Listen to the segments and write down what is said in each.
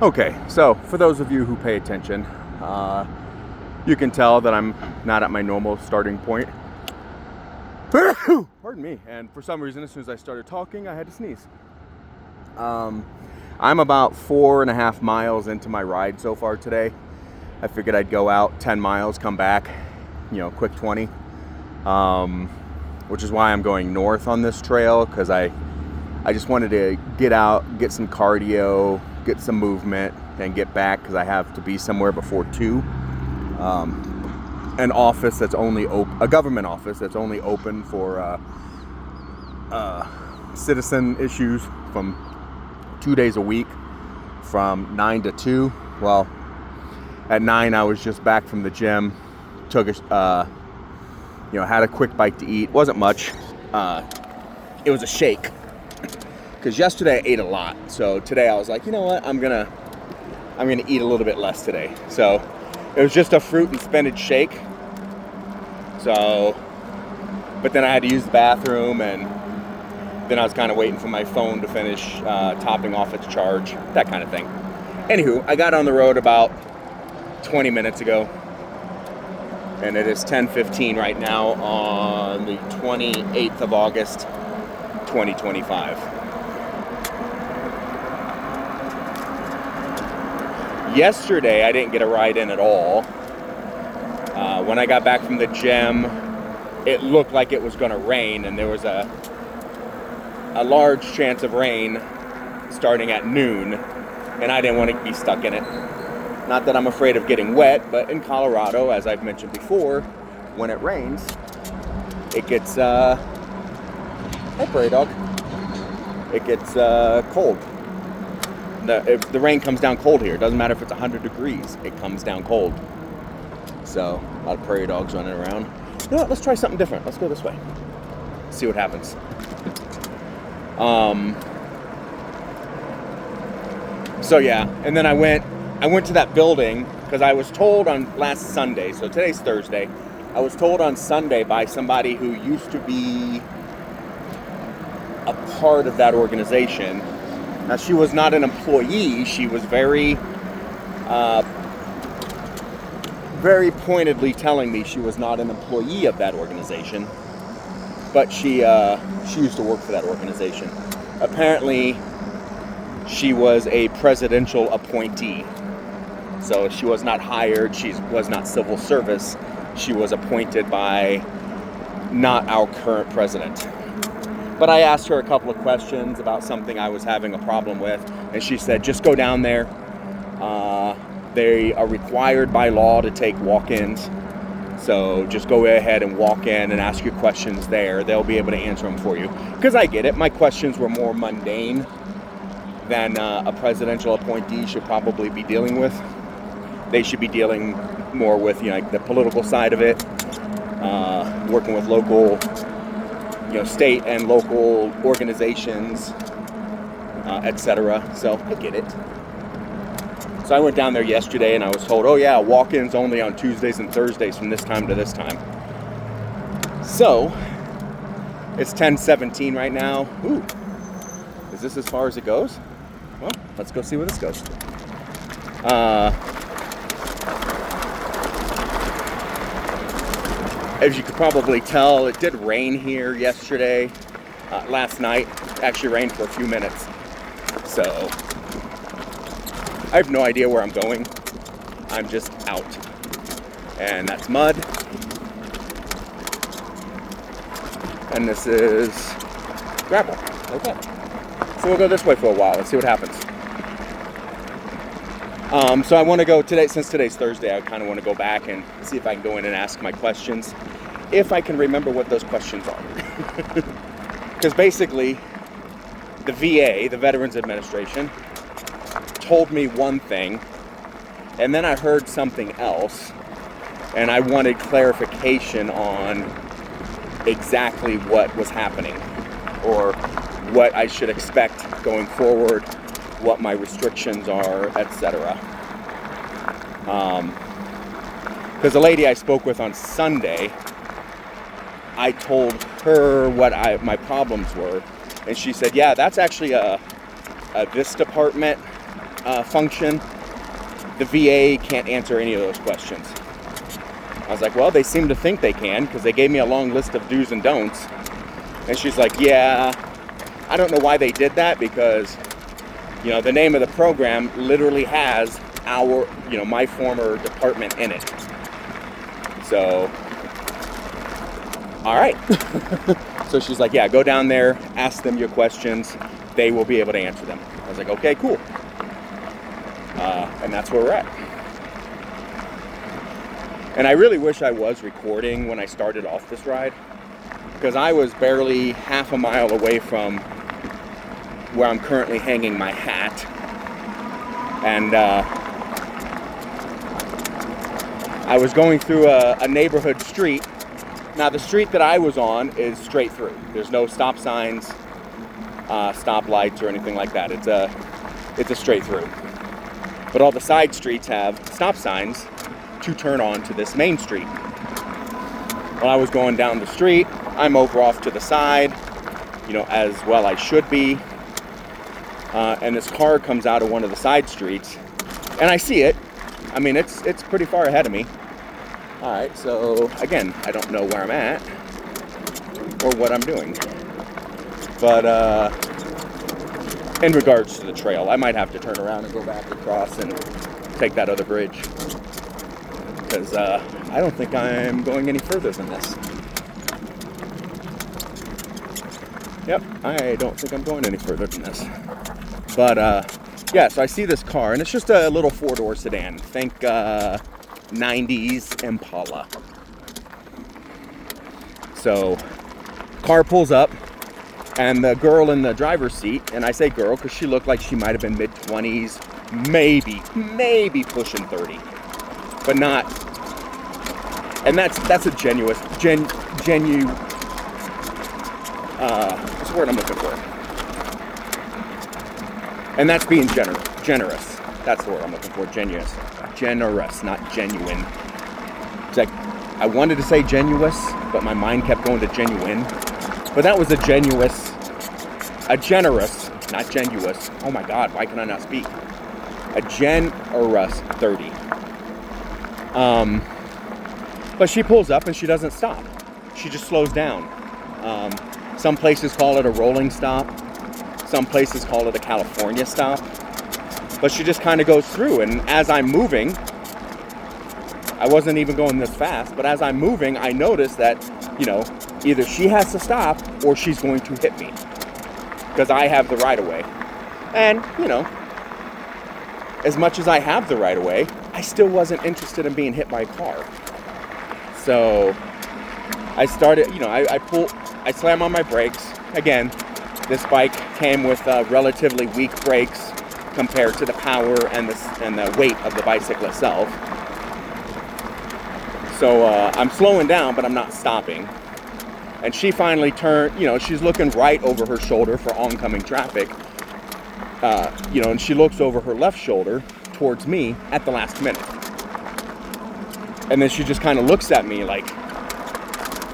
Okay, so for those of you who pay attention, you can tell that I'm not at my normal starting point. Pardon me. And for some reason, as soon as I started talking, I had to sneeze. I'm about 4.5 miles into my ride so far today. I figured I'd go out 10 miles, come back, quick 20. Which is why I'm going north on this trail, because I just wanted to get out, get some cardio, get some movement, and get back, because I have to be somewhere before 2. An office that's only open, a government office that's only open for citizen issues from 2 days a week, from 9 to 2. Well, at 9 I was just back from the gym, took a had a quick bite to eat. Wasn't much. It was a shake, because yesterday I ate a lot. So today I was like, you know what, I'm gonna eat a little bit less today. So it was just a fruit and spinach shake. So, but then I had to use the bathroom, and then I was kind of waiting for my phone to finish topping off its charge, that kind of thing. Anywho, I got on the road about 20 minutes ago, and it is 10:15 right now on the 28th of August, 2025. Yesterday, I didn't get a ride in at all. When I got back from the gym, it looked like it was going to rain, and there was a large chance of rain starting at noon, and I didn't want to be stuck in it. Not that I'm afraid of getting wet, but in Colorado, as I've mentioned before, when it rains, it gets, hey prairie dog, it gets cold. If the rain comes down cold here, it doesn't matter if it's 100 degrees, it comes down cold. So, a lot of prairie dogs running around. You know what, let's try something different. Let's go this way. See what happens. So yeah, and then I went to that building, because I was told on last Sunday, so today's Thursday, I was told on Sunday by somebody who used to be a part of that organization. Now, she was not an employee. She was very pointedly telling me she was not an employee of that organization, but she used to work for that organization. Apparently, she was a presidential appointee. So she was not hired, she was not civil service, she was appointed by not our current president. But I asked her a couple of questions about something I was having a problem with, and she said, just go down there. They are required by law to take walk-ins, so just go ahead and walk in and ask your questions there. They'll be able to answer them for you. Because I get it, my questions were more mundane than a presidential appointee should probably be dealing with. They should be dealing more with, like the political side of it, working with local, state and local organizations, etc. So I get it. So I went down there yesterday, and I was told, oh yeah, walk-ins only on Tuesdays and Thursdays from this time to this time. So it's 10:17 right now. Ooh, is this as far as it goes? Well, let's go see where this goes. As you could probably tell, it did rain here yesterday. Last night, actually rained for a few minutes. So, I have no idea where I'm going. I'm just out. And that's mud. And this is gravel. Okay. So we'll go this way for a while and see what happens. So I want to go today, since today's Thursday, I kind of want to go back and see if I can go in and ask my questions, if I can remember what those questions are. Because basically, the VA, the Veterans Administration, told me one thing, and then I heard something else, and I wanted clarification on exactly what was happening, or what I should expect going forward, what my restrictions are, etc. Because the lady I spoke with on Sunday, I told her what my problems were, and she said, yeah, that's actually this department, function. The VA can't answer any of those questions. I was like, well, they seem to think they can, because they gave me a long list of do's and don'ts. And she's like, yeah, I don't know why they did that, because, you know, the name of the program literally has our, you know, my former department in it. So, all right. So she's like, yeah, go down there, ask them your questions. They will be able to answer them. I was like, okay, cool. And that's where we're at. And I really wish I was recording when I started off this ride, because I was barely half a mile away from where I'm currently hanging my hat. And I was going through a neighborhood street. Now, the street that I was on is straight through. There's no stop signs, stop lights, or anything like that. It's a straight through. But all the side streets have stop signs to turn on to this main street. When I was going down the street, I'm over off to the side, you know, as well I should be. And this car comes out of one of the side streets, and I see it. I mean, it's pretty far ahead of me. All right, so again, I don't know where I'm at or what I'm doing. But in regards to the trail, I might have to turn around and go back across and take that other bridge, because I don't think I'm going any further than this. Yep, I don't think I'm going any further than this. But yeah, so I see this car, and it's just a little four-door sedan. Think 90s Impala. So, car pulls up, and the girl in the driver's seat, and I say girl because she looked like she might have been mid-20s, maybe pushing 30, but not. And that's a genuine. What's the word I'm looking for? And that's being generous. That's the word I'm looking for. Generous, not genuine. It's like, I wanted to say genuous, but my mind kept going to genuine. But that was a generous, not genuous. Oh my God, why can I not speak? A generous 30. But she pulls up and she doesn't stop. She just slows down. Some places call it a rolling stop. Some places call it a California stop. But she just kind of goes through, and as I'm moving, I wasn't even going this fast, but as I'm moving, I notice that, you know, either she has to stop or she's going to hit me, because I have the right of way. And, you know, as much as I have the right of way, I still wasn't interested in being hit by a car. So I started, you know, I slam on my brakes. Again, this bike came with relatively weak brakes compared to the power and the weight of the bicycle itself. So I'm slowing down, but I'm not stopping. And she finally turned, you know, she's looking right over her shoulder for oncoming traffic. You know, and she looks over her left shoulder towards me at the last minute. And then she just kind of looks at me like,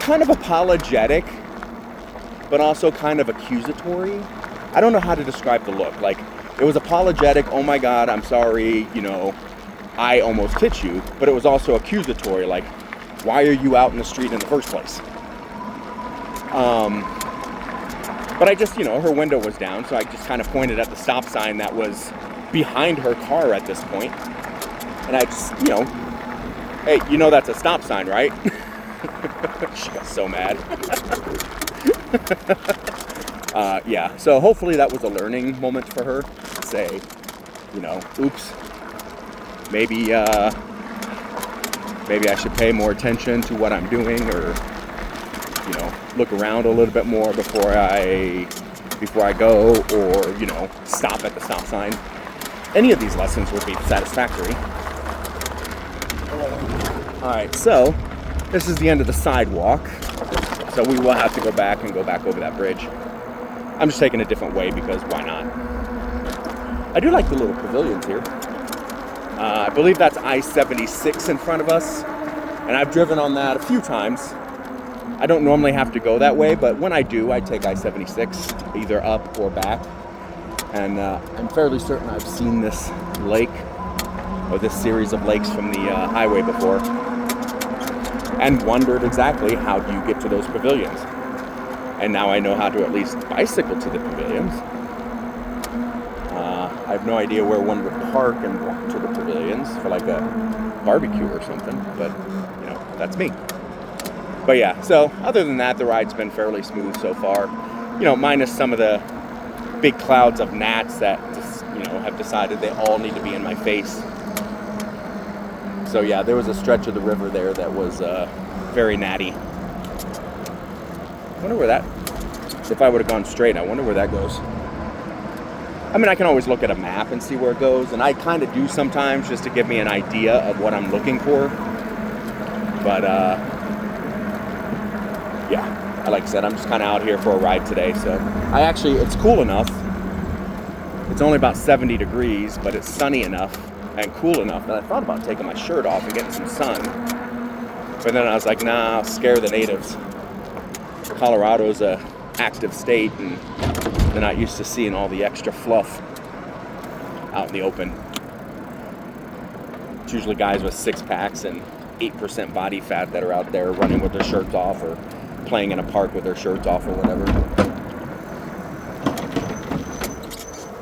kind of apologetic, but also kind of accusatory. I don't know how to describe the look. Like, it was apologetic, oh my God, I'm sorry, you know, I almost hit you. But it was also accusatory, like, why are you out in the street in the first place? But I just, you know, her window was down, so I just kind of pointed at the stop sign that was behind her car at this point. And I just, you know, hey, you know that's a stop sign, right? She got so mad. Yeah, so hopefully that was a learning moment for her. Say, you know, oops, maybe I should pay more attention to what I'm doing, or, you know, look around a little bit more before I go, or, you know, stop at the stop sign. Any of these lessons would be satisfactory. All right, so this is the end of the sidewalk, so we will have to go back over that bridge. I'm just taking a different way because why not? I do like the little pavilions here. I believe that's I-76 in front of us, and I've driven on that a few times. I don't normally have to go that way, but when I do, I take I-76 either up or back. And I'm fairly certain I've seen this lake, or this series of lakes from the highway before, and wondered exactly how do you get to those pavilions. And now I know how to at least bicycle to the pavilions. I have no idea where one would park and walk to the pavilions for like a barbecue or something, but you know, that's me. But yeah, so other than that, the ride's been fairly smooth so far. You know, minus some of the big clouds of gnats that just, you know, have decided they all need to be in my face. So yeah, there was a stretch of the river there that was very gnatty. I wonder where that, if I would have gone straight, I wonder where that goes. I mean, I can always look at a map and see where it goes, and I kind of do sometimes just to give me an idea of what I'm looking for. But, yeah, like I said, I'm just kind of out here for a ride today, so it's cool enough. It's only about 70 degrees, but it's sunny enough and cool enough that I thought about taking my shirt off and getting some sun. But then I was like, nah, I'll scare the natives. Colorado's a active state, and they're not used to seeing all the extra fluff out in the open. It's usually guys with 6-packs and 8% body fat that are out there running with their shirts off or playing in a park with their shirts off or whatever.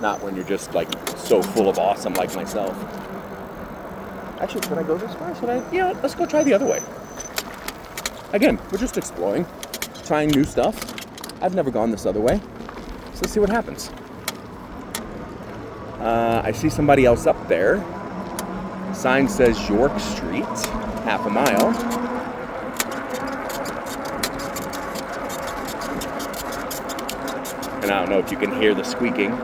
Not when you're just like so full of awesome like myself. Actually, should I go this way? Yeah, let's go try the other way. Again, we're just exploring, trying new stuff. I've never gone this other way. So let's see what happens. I see somebody else up there. Sign says York Street, half a mile. And I don't know if you can hear the squeaking.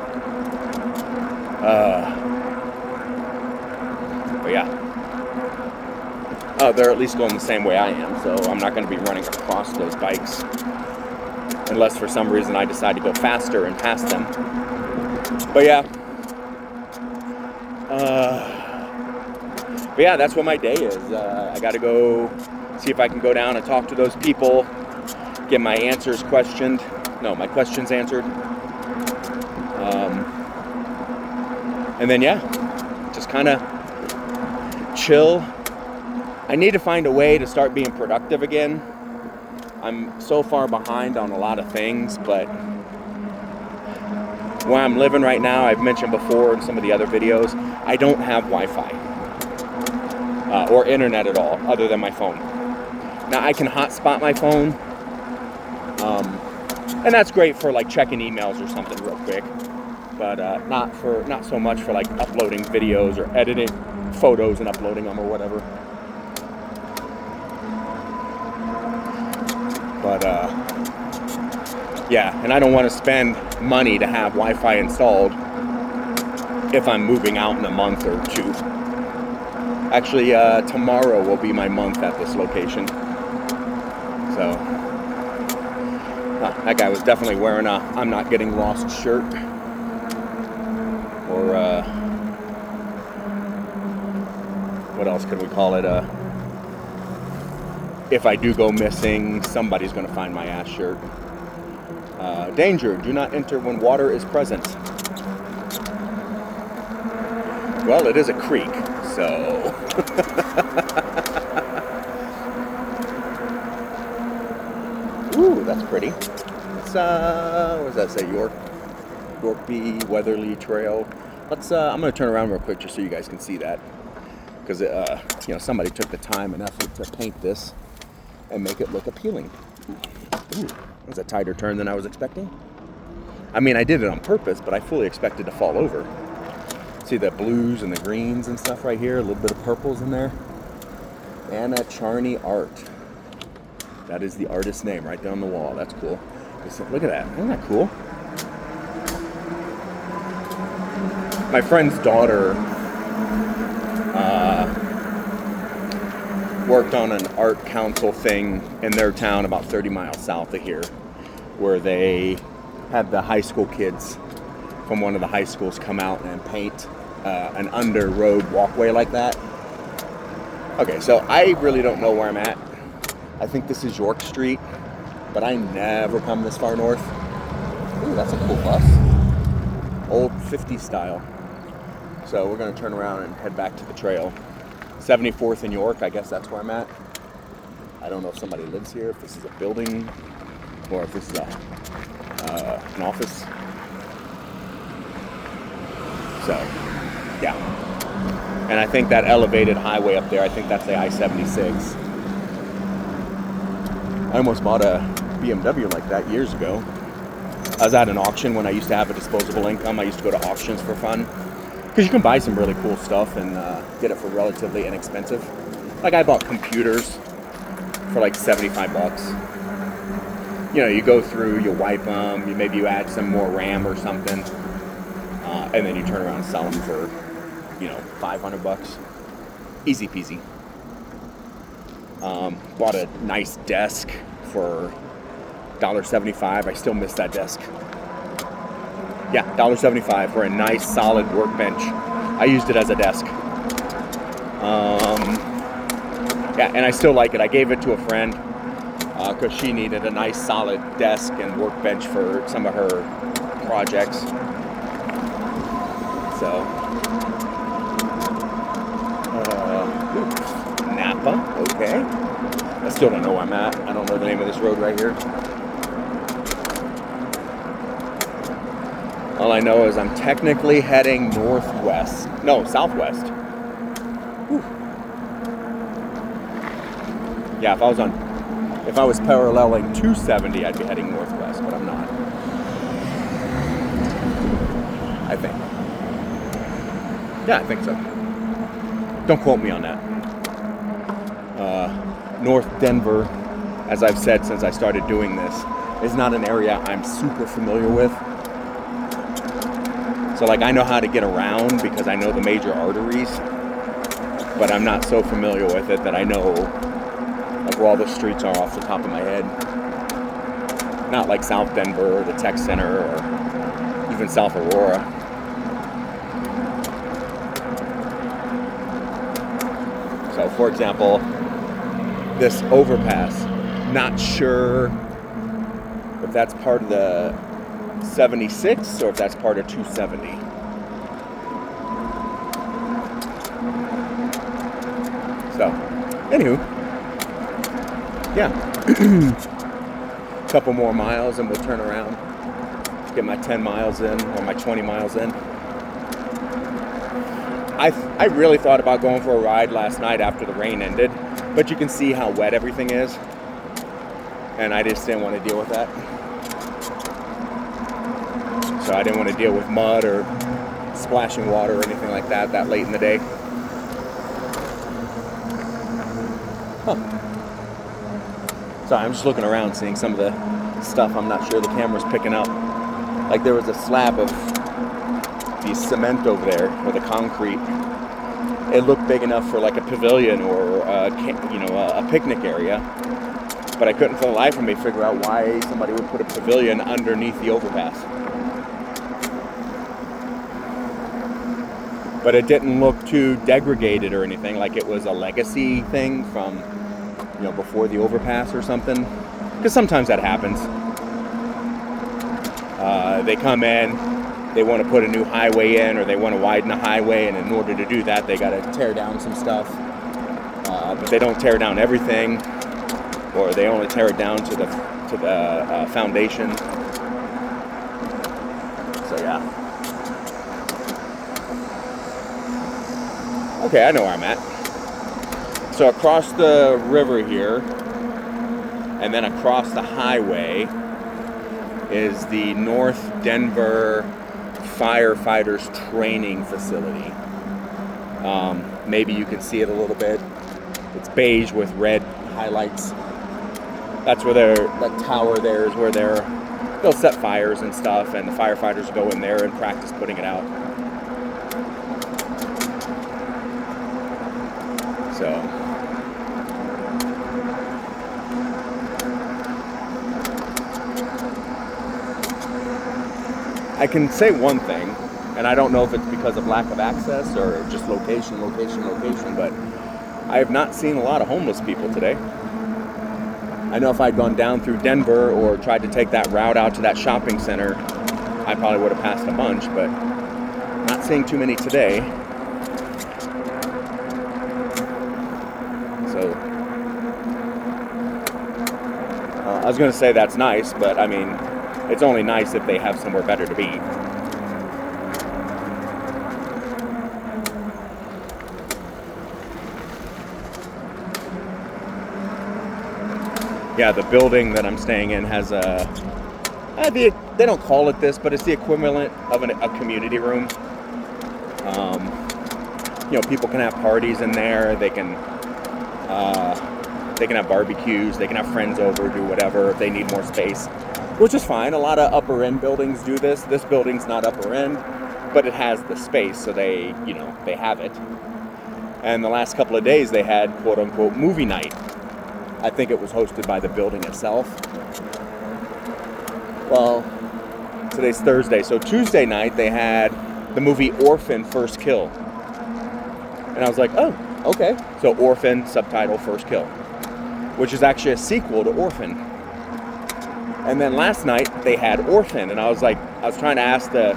But yeah. They're at least going the same way I am, so I'm not going to be running across those bikes. Unless for some reason I decide to go faster and pass them. But yeah, that's what my day is. I got to go see if I can go down and talk to those people, get my questions answered. And then yeah, just kind of chill. I need to find a way to start being productive again. I'm so far behind on a lot of things, but where I'm living right now, I've mentioned before in some of the other videos, I don't have Wi-Fi or internet at all, other than my phone. Now I can hotspot my phone, and that's great for like checking emails or something real quick, but not so much for like uploading videos or editing photos and uploading them or whatever. But yeah, and I don't want to spend money to have Wi-Fi installed if I'm moving out in a month or two. Actually, tomorrow will be my month at this location. So, that guy was definitely wearing a I'm not getting lost shirt. Or, what else could we call it? If I do go missing, somebody's going to find my ass shirt. Danger, do not enter when water is present. Well, it is a creek, so... Ooh, that's pretty. It's, what does that say, Yorkby Weatherly Trail. Let's, I'm going to turn around real quick just so you guys can see that. Because, you know, somebody took the time and effort to paint this and make it look appealing. Ooh, that's a tighter turn than I was expecting. I mean, I did it on purpose, but I fully expected to fall over. See the blues and the greens and stuff right here, a little bit of purples in there. Anna Charney Art. That is the artist's name right there on the wall. That's cool. Look at that. Isn't that cool? My friend's daughter worked on an art council thing in their town about 30 miles south of here, where they had the high school kids from one of the high schools come out and paint an under road walkway like that. Okay, so I really don't know where I'm at. I think this is York Street, but I never come this far north. Ooh, that's a cool bus. old 50 style. So we're going to turn around and head back to the trail. 74th in York, I guess that's where I'm at. I don't know if somebody lives here, if this is a building, or if this is an office. So, yeah. And I think that elevated highway up there, I think that's the I-76. I almost bought a BMW like that years ago. I was at an auction when I used to have a disposable income. I used to go to auctions for fun. Because you can buy some really cool stuff and get it for relatively inexpensive. Like I bought computers for like 75 bucks. You know, you go through, you wipe them, maybe you add some more RAM or something. And then you turn around and sell them for, 500 bucks. Easy peasy. Bought a nice desk for $1.75. I still miss that desk. Yeah, $1.75 for a nice solid workbench. I used it as a desk. Yeah, and I still like it. I gave it to a friend because she needed a nice solid desk and workbench for some of her projects. So, Napa, okay. I still don't know where I'm at. I don't know the name of this road right here. All I know is I'm technically heading southwest. Whew. Yeah, if I was paralleling 270, I'd be heading northwest, but I'm not. I think. Yeah, I think so. Don't quote me on that. North Denver, as I've said since I started doing this, is not an area I'm super familiar with. So like I know how to get around because I know the major arteries, but I'm not so familiar with it that I know like where all the streets are off the top of my head. Not like South Denver or the Tech Center or even South Aurora. So for example, this overpass, not sure if that's part of the 76 or if that's part of 270. So, anywho, yeah, couple more miles and we'll turn around, get my 10 miles in or my 20 miles in. I really thought about going for a ride last night after the rain ended, but you can see how wet everything is, and I just didn't want to deal with that. So I didn't want to deal with mud or splashing water or anything like that late in the day. Huh. So I'm just looking around, seeing some of the stuff I'm not sure the camera's picking up. Like there was a slab of the cement over there, or the concrete. It looked big enough for like a pavilion or a picnic area. But I couldn't for the life of me figure out why somebody would put a pavilion underneath the overpass. But it didn't look too degraded or anything, like it was a legacy thing from, before the overpass or something. Because sometimes that happens. They come in, they want to put a new highway in, or they want to widen the highway, and in order to do that, they got to tear down some stuff. But they don't tear down everything, or they only tear it down to the foundation. So yeah. Okay, I know where I'm at. So across the river here, and then across the highway, is the North Denver Firefighters Training Facility. Maybe you can see it a little bit. It's beige with red highlights. That's where that tower there is where they'll set fires and stuff, and the firefighters go in there and practice putting it out. So, I can say one thing, and I don't know if it's because of lack of access or just location, but I have not seen a lot of homeless people today. I know if I'd gone down through Denver or tried to take that route out to that shopping center, I probably would have passed a bunch, but seeing too many today. So, I was going to say that's nice, but I mean, it's only nice if they have somewhere better to be. Yeah, the building that I'm staying in has they don't call it this, but it's the equivalent of a community room. People can have parties in there. They can have barbecues. They can have friends over, do whatever if they need more space, which is fine. A lot of upper end buildings do this. This building's not upper end, but it has the space, so they have it. And the last couple of days they had quote unquote movie night. I think it was hosted by the building itself. Well, today's Thursday, so Tuesday night they had the movie Orphan First Kill. And I was like, oh, okay. So Orphan, subtitle First Kill, which is actually a sequel to Orphan. And then last night they had Orphan, and I was trying to ask the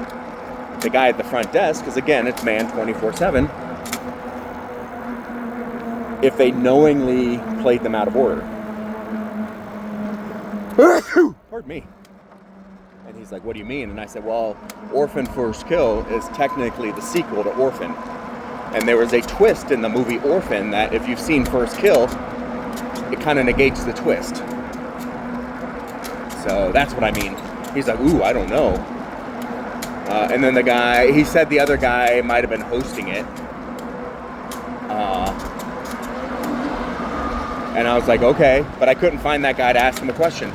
guy at the front desk, because again, it's manned 24/7, if they knowingly played them out of order. Pardon me. And he's like, what do you mean? And I said, well, Orphan First Kill is technically the sequel to Orphan. And there was a twist in the movie Orphan that if you've seen First Kill, it kind of negates the twist. So that's what I mean. He's like, ooh, I don't know. And then the guy, he said the other guy might have been hosting it. And I was like, okay, but I couldn't find that guy to ask him a question.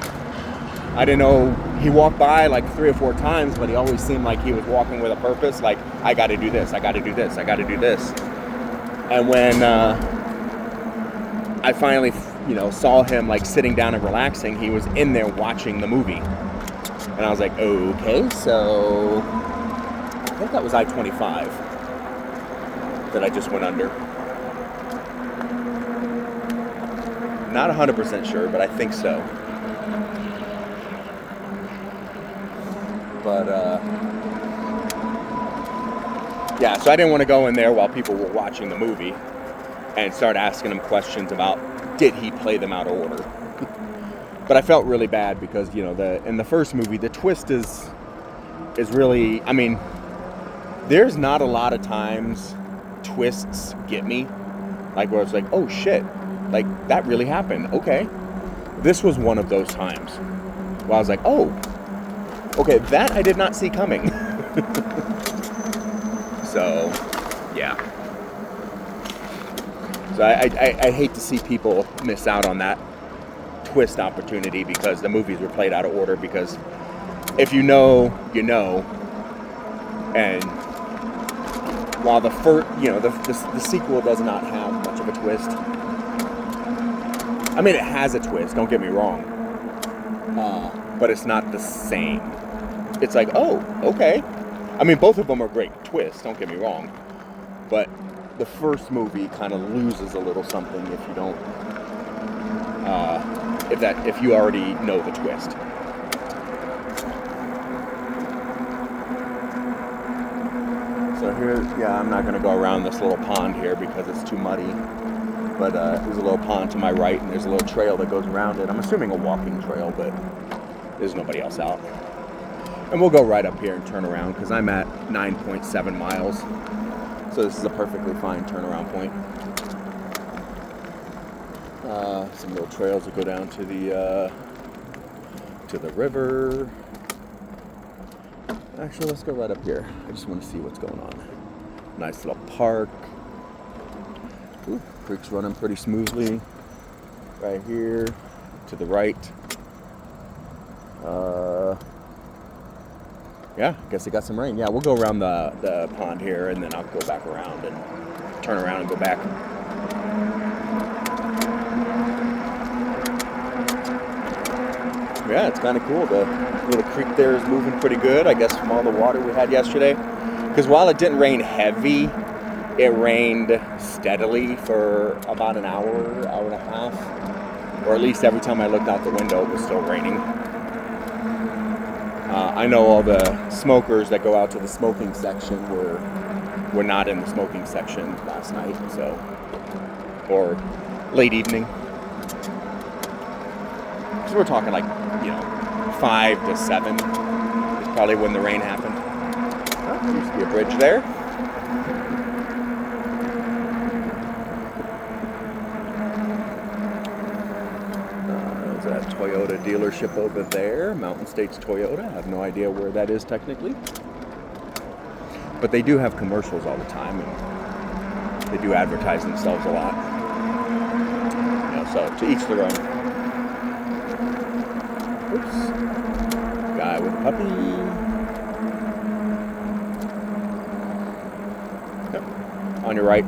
I didn't know, he walked by like 3 or 4 times, but he always seemed like he was walking with a purpose, like, I gotta do this, I gotta do this, I gotta do this. And when I finally, saw him like sitting down and relaxing, he was in there watching the movie. And I was like, okay, so I think that was I-25 that I just went under. Not 100% sure, but I think so. But, yeah, so I didn't want to go in there while people were watching the movie and start asking them questions about, did he play them out of order? But I felt really bad because, in the first movie, the twist is really, I mean, there's not a lot of times twists get me. Like, where it's like, oh, shit. Like, that really happened. Okay. This was one of those times where I was like, oh, okay, that I did not see coming. So, yeah. So I hate to see people miss out on that twist opportunity because the movies were played out of order, because if you know, you know. And while the sequel does not have much of a twist, I mean, it has a twist, don't get me wrong, but it's not the same. It's like, oh, okay. I mean, both of them are great twists, don't get me wrong, but the first movie kind of loses a little something if you don't, if you already know the twist. So here, yeah, I'm not going to go around this little pond here because it's too muddy. But there's a little pond to my right, and there's a little trail that goes around it. I'm assuming a walking trail, but there's nobody else out. And we'll go right up here and turn around because I'm at 9.7 miles. So this is a perfectly fine turnaround point. Some little trails that go down to the river. Actually, let's go right up here. I just want to see what's going on. Nice little park. Ooh, creek's running pretty smoothly. Right here, to the right. Yeah, I guess it got some rain. Yeah, we'll go around the pond here, and then I'll go back around and turn around and go back. Yeah, it's kind of cool. The little creek there is moving pretty good, I guess, from all the water we had yesterday. Because while it didn't rain heavy, it rained steadily for about an hour and a half. Or at least every time I looked out the window, it was still raining. I know all the smokers that go out to the smoking section were were not in the smoking section last night, so, or late evening. So we're talking like, 5 to 7 is probably when the rain happened. Oh, there used to be a bridge there. There's a Toyota dealership over there, Mountain States Toyota. I have no idea where that is technically. But they do have commercials all the time, and they do advertise themselves a lot. So to each their own. Oops. Guy with a puppy. Yep. On your right.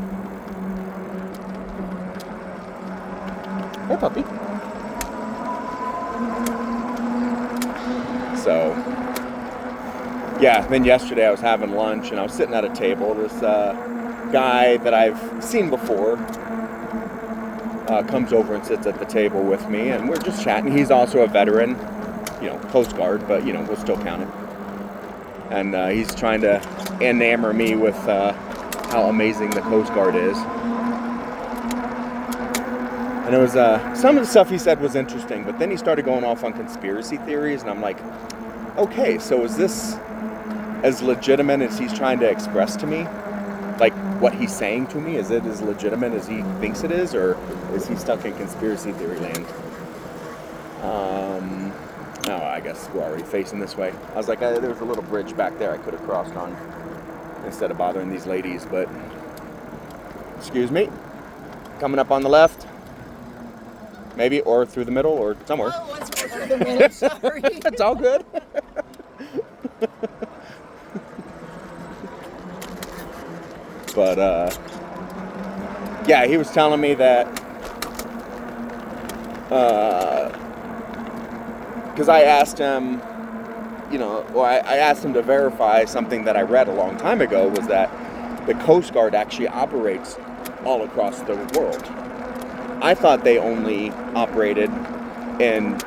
Hey, puppy. So, yeah, then yesterday I was having lunch and I was sitting at a table. This guy that I've seen before comes over and sits at the table with me, and we're just chatting. He's also a veteran, Coast Guard, but, we'll still count it. And he's trying to enamor me with how amazing the Coast Guard is. And it was, some of the stuff he said was interesting, but then he started going off on conspiracy theories, and I'm like, okay, so is this as legitimate as he's trying to express to me? Like, what he's saying to me, is it as legitimate as he thinks it is, or is he stuck in conspiracy theory land? No, I guess we're already facing this way. I was like, there was a little bridge back there I could have crossed on instead of bothering these ladies, but excuse me, coming up on the left, maybe, or through the middle, or somewhere. Oh, let's go through the middle, sorry. It's all good. But, yeah, he was telling me that, because I asked him, I asked him to verify something that I read a long time ago, was that the Coast Guard actually operates all across the world. I thought they only operated in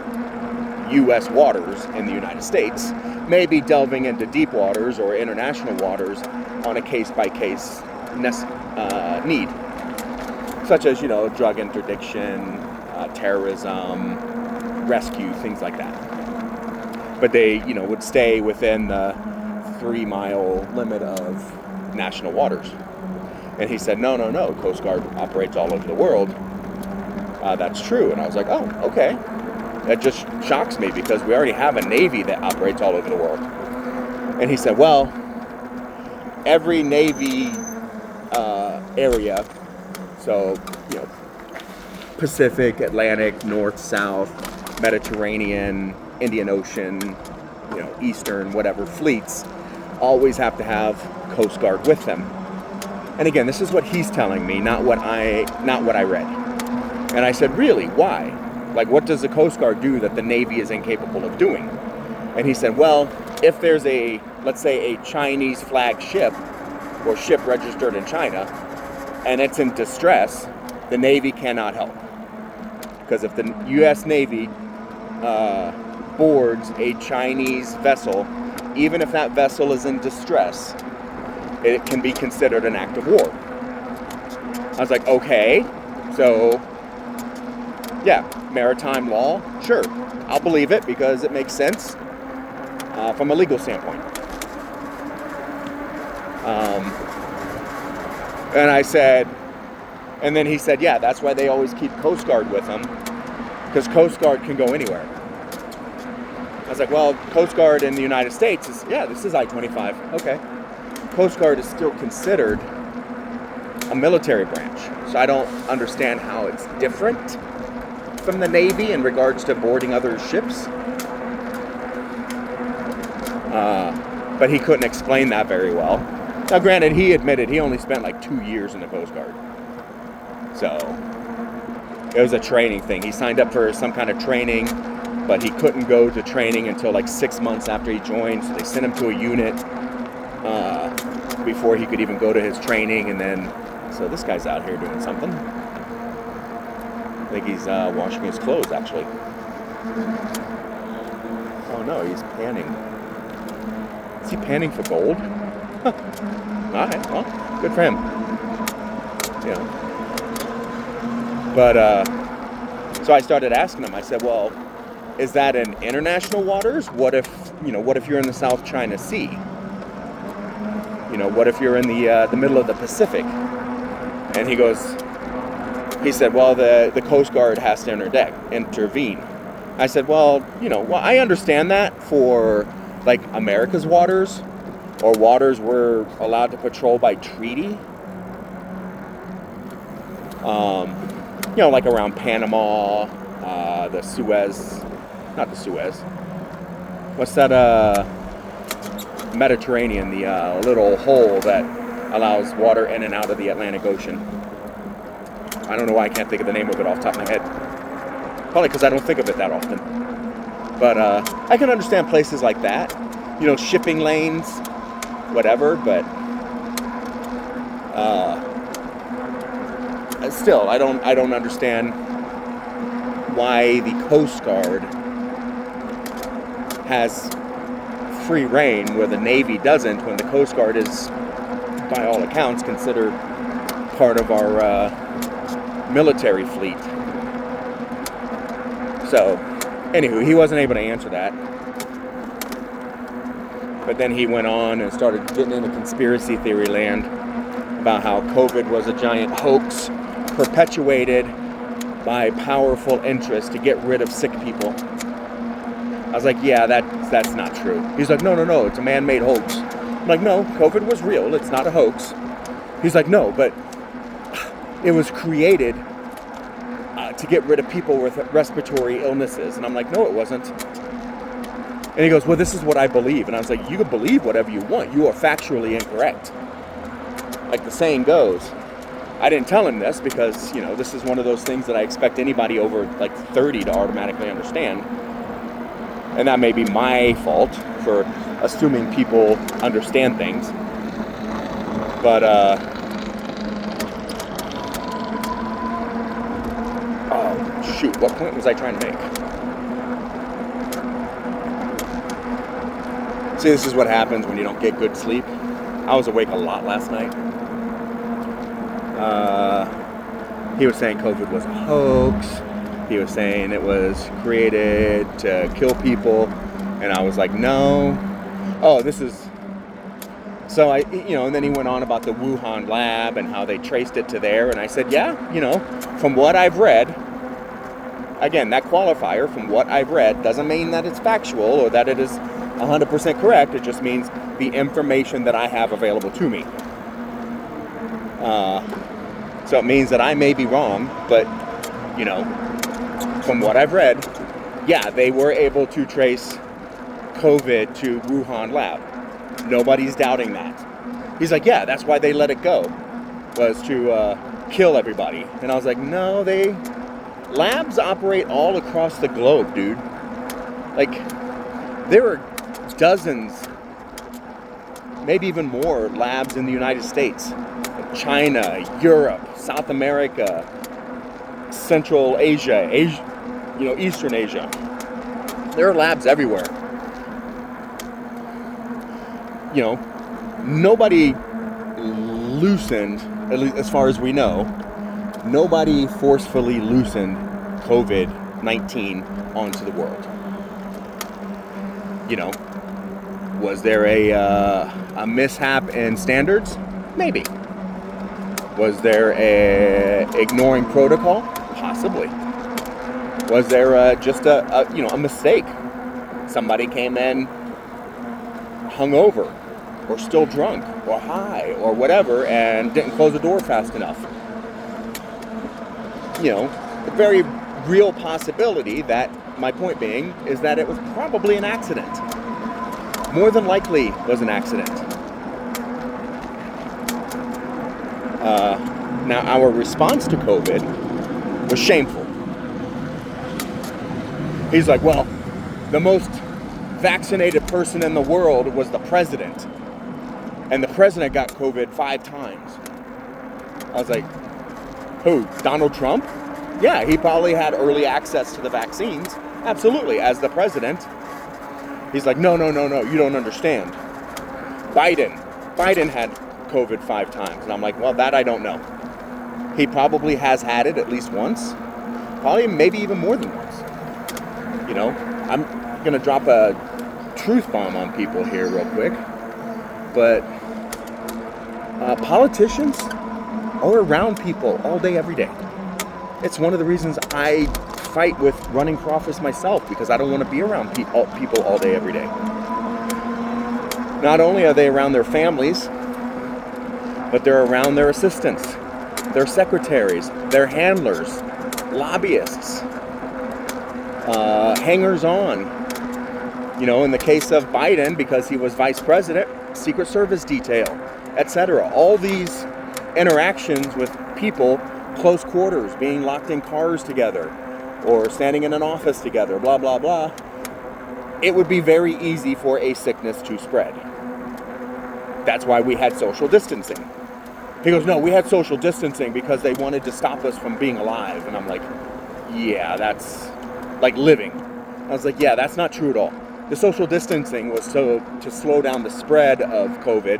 U.S. waters in the United States, maybe delving into deep waters or international waters on a case-by-case need, such as, drug interdiction, terrorism, rescue, things like that. But they, would stay within the 3-mile limit of national waters. And he said, no, Coast Guard operates all over the world. That's true. And I was like, oh, okay. That just shocks me because we already have a Navy that operates all over the world. And he said, well, every Navy area, so, Pacific, Atlantic, North, South, Mediterranean, Indian Ocean, Eastern, whatever fleets, always have to have Coast Guard with them. And again, this is what he's telling me, not what I read. And I said, really? Why? Like, what does the Coast Guard do that the Navy is incapable of doing? And he said, well, if there's let's say a Chinese flag ship or ship registered in China and it's in distress, the Navy cannot help. Because if the U.S. Navy boards a Chinese vessel, even if that vessel is in distress, it can be considered an act of war. I was like, okay, so yeah, maritime law, sure, I'll believe it because it makes sense from a legal standpoint. And I said, and then he said, yeah, that's why they always keep Coast Guard with them, because Coast Guard can go anywhere. I was like, well, Coast Guard in the United States is, this is I-25, okay. Coast Guard is still considered a military branch, so I don't understand how it's different from the Navy in regards to boarding other ships. But he couldn't explain that very well. Now, granted, he admitted he only spent like 2 years in the Coast Guard. So, it was a training thing. He signed up for some kind of training, but he couldn't go to training until like 6 months after he joined, so they sent him to a unit before he could even go to his training, and then, so this guy's out here doing something. I think he's washing his clothes, actually. Oh no, he's panning. Is he panning for gold? Huh. Alright, well, Good for him. You know. But, so I started asking him, I said, well, is that in international waters? What if you're in the South China Sea? What if you're in the middle of the Pacific? And he said, well, the Coast Guard has to intervene. I said, well, I understand that for like America's waters or waters we're allowed to patrol by treaty. Like around Panama, the Suez, not the Suez. What's that, Mediterranean, the little hole that allows water in and out of the Atlantic Ocean. I don't know why I can't think of the name of it off the top of my head. Probably because I don't think of it that often. But I can understand places like that, shipping lanes, whatever, but still, I don't understand why the Coast Guard has free reign where the Navy doesn't, when the Coast Guard is, by all accounts, considered part of our military fleet. So, anywho, he wasn't able to answer that. But then he went on and started getting into conspiracy theory land about how COVID was a giant hoax perpetuated by powerful interests to get rid of sick people. I was like, yeah, that's not true. He's like, no, it's a man-made hoax. I'm like, no, COVID was real. It's not a hoax. He's like, no, but it was created to get rid of people with respiratory illnesses. And I'm like, no, it wasn't. And he goes, well, this is what I believe. And I was like, you can believe whatever you want. You are factually incorrect. Like the saying goes. I didn't tell him this because, this is one of those things that I expect anybody over like 30 to automatically understand. And that may be my fault for assuming people understand things. But, oh, shoot, what point was I trying to make? See, this is what happens when you don't get good sleep. I was awake a lot last night. He was saying COVID was a hoax. He was saying it was created to kill people. And I was like, no. Oh, this is... So and then he went on about the Wuhan lab and how they traced it to there. And I said, yeah, from what I've read, again, that qualifier, from what I've read, doesn't mean that it's factual or that it is 100% correct. It just means the information that I have available to me. So it means that I may be wrong, but, from what I've read, yeah, they were able to trace COVID to Wuhan lab. Nobody's doubting that. He's like, yeah, that's why they let it go, was to kill everybody. And I was like, no, labs operate all across the globe, dude. Like, there are dozens, maybe even more labs in the United States. China, Europe, South America, Central Asia, Eastern Asia. There are labs everywhere. Nobody loosened, at least as far as we know, nobody forcefully loosened COVID-19 onto the world. Was there a mishap in standards? Maybe. Was there a ignoring protocol? Possibly. Was there just a mistake? Somebody came in hungover, or still drunk, or high, or whatever, and didn't close the door fast enough. A very real possibility that, my point being, is that it was probably an accident. More than likely was an accident. Now, our response to COVID was shameful. He's like, well, the most vaccinated person in the world was the president. And the president got COVID 5 times. I was like, who, Donald Trump? Yeah, he probably had early access to the vaccines. Absolutely, as the president. He's like, no, you don't understand. Biden had COVID 5 times. And I'm like, well, that I don't know. He probably has had it at least once. Probably maybe even more than once. You know, I'm going to drop a truth bomb on people here real quick. But politicians are around people all day, every day. It's one of the reasons I fight with running for office myself, because I don't want to be around people all day, every day. Not only are they around their families, but they're around their assistants, their secretaries, their handlers, lobbyists, hangers-on. You know, in the case of Biden, because he was vice president, Secret Service detail, etc. All these interactions with people, close quarters, being locked in cars together, or standing in an office together, blah, blah, blah. It would be very easy for a sickness to spread. That's why we had social distancing. He goes, no, we had social distancing because they wanted to stop us from being alive. And I'm like, yeah, that's like living. I was like, yeah, that's not true at all. The social distancing was to slow down the spread of COVID.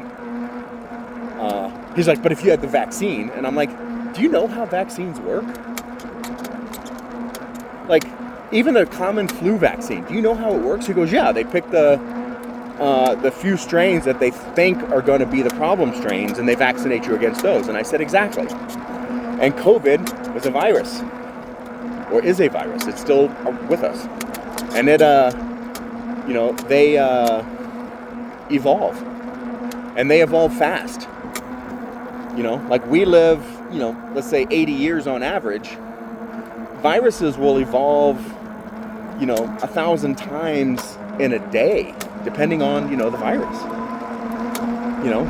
He's like, but if you had the vaccine, and I'm like, do you know how vaccines work? Like, even a common flu vaccine, do you know how it works? He goes, yeah, they pick the few strains that they think are going to be the problem strains, and they vaccinate you against those. And I said, exactly. And COVID was a virus, or is a virus. It's still with us. And it, you know, they evolve. And they evolve fast. You know, like we live, you know, let's say 80 years on average. Viruses will evolve, you know, 1,000 times in a day, depending on, you know, the virus. You know,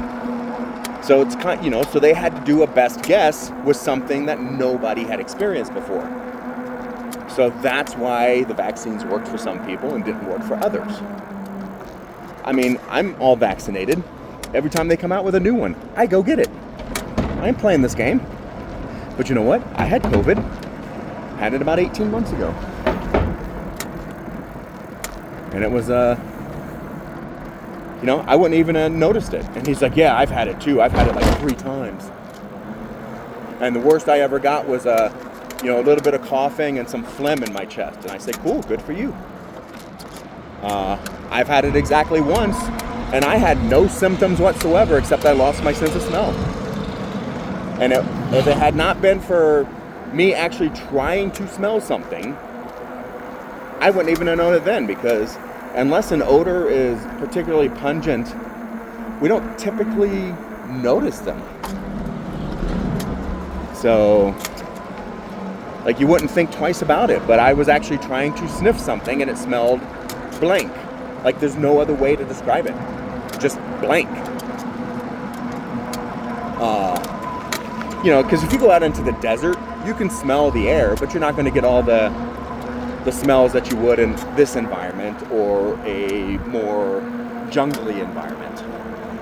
so it's kind, you know, so they had to do a best guess with something that nobody had experienced before. So that's why the vaccines worked for some people and didn't work for others. I mean, I'm all vaccinated. Every time they come out with a new one, I go get it. I ain't playing this game. But you know what? I had COVID. Had it about 18 months ago. And it was, you know, I wouldn't even have noticed it. And he's like, yeah, I've had it too. I've had it like 3 times. And the worst I ever got was, you know, a little bit of coughing and some phlegm in my chest. And I said, cool, good for you. I've had it exactly once, and I had no symptoms whatsoever except I lost my sense of smell. And if it had not been for me actually trying to smell something, I wouldn't even have known it then, because unless an odor is particularly pungent, we don't typically notice them. So, like, you wouldn't think twice about it, but I was actually trying to sniff something and it smelled blank. Like, there's no other way to describe it. Just blank. You know, because if you go out into the desert, you can smell the air, but you're not going to get all the smells that you would in this environment or a more jungly environment.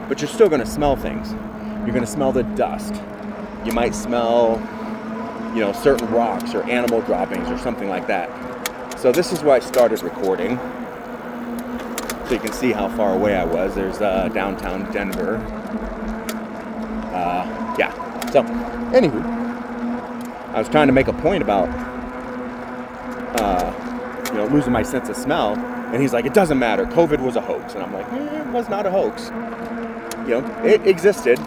But you're still going to smell things. You're going to smell the dust. You might smell, you know, certain rocks or animal droppings or something like that. So this is where I started recording. So you can see how far away I was. There's downtown Denver. Yeah. So, anywho, I was trying to make a point about, you know, losing my sense of smell. And he's like, it doesn't matter. COVID was a hoax. And I'm like, it was not a hoax. You know, it existed.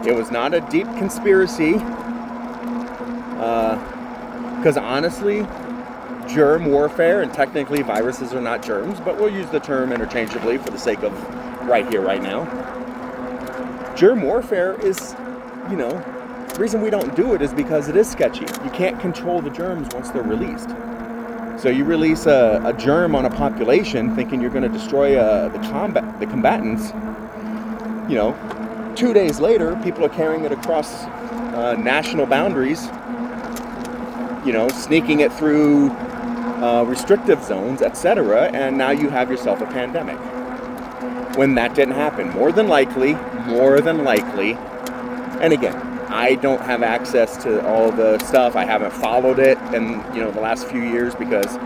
It was not a deep conspiracy. Because honestly, germ warfare, and technically viruses are not germs, but we'll use the term interchangeably for the sake of right here, right now. Germ warfare is, you know, the reason we don't do it is because it is sketchy. You can't control the germs once they're released. So you release a germ on a population thinking you're going to destroy the combatants. You know, 2 days later, people are carrying it across national boundaries, you know, sneaking it through restrictive zones, etc., and now you have yourself a pandemic. When that didn't happen, more than likely, and again, I don't have access to all the stuff. I haven't followed it in, you know, the last few years because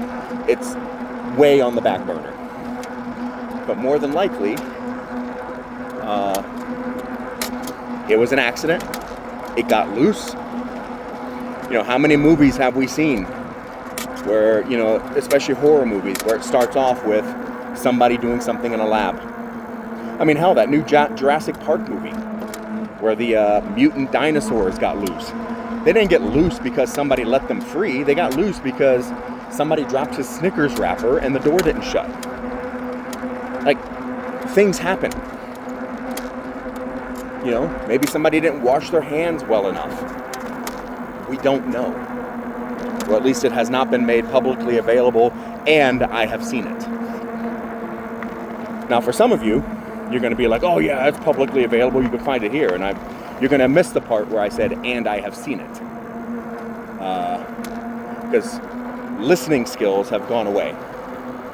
it's way on the back burner. But more than likely, It was an accident. It got loose. You know, how many movies have we seen where, you know, especially horror movies, where it starts off with somebody doing something in a lab? I mean, hell, that new Jurassic Park movie where the mutant dinosaurs got loose. They didn't get loose because somebody let them free. They got loose because somebody dropped his Snickers wrapper and the door didn't shut. Like, things happen. You know, maybe somebody didn't wash their hands well enough. We don't know. Or at least it has not been made publicly available, and I have seen it. Now, for some of you, you're going to be like, oh yeah, it's publicly available, you can find it here. And you're going to miss the part where I said, and I have seen it. Because listening skills have gone away.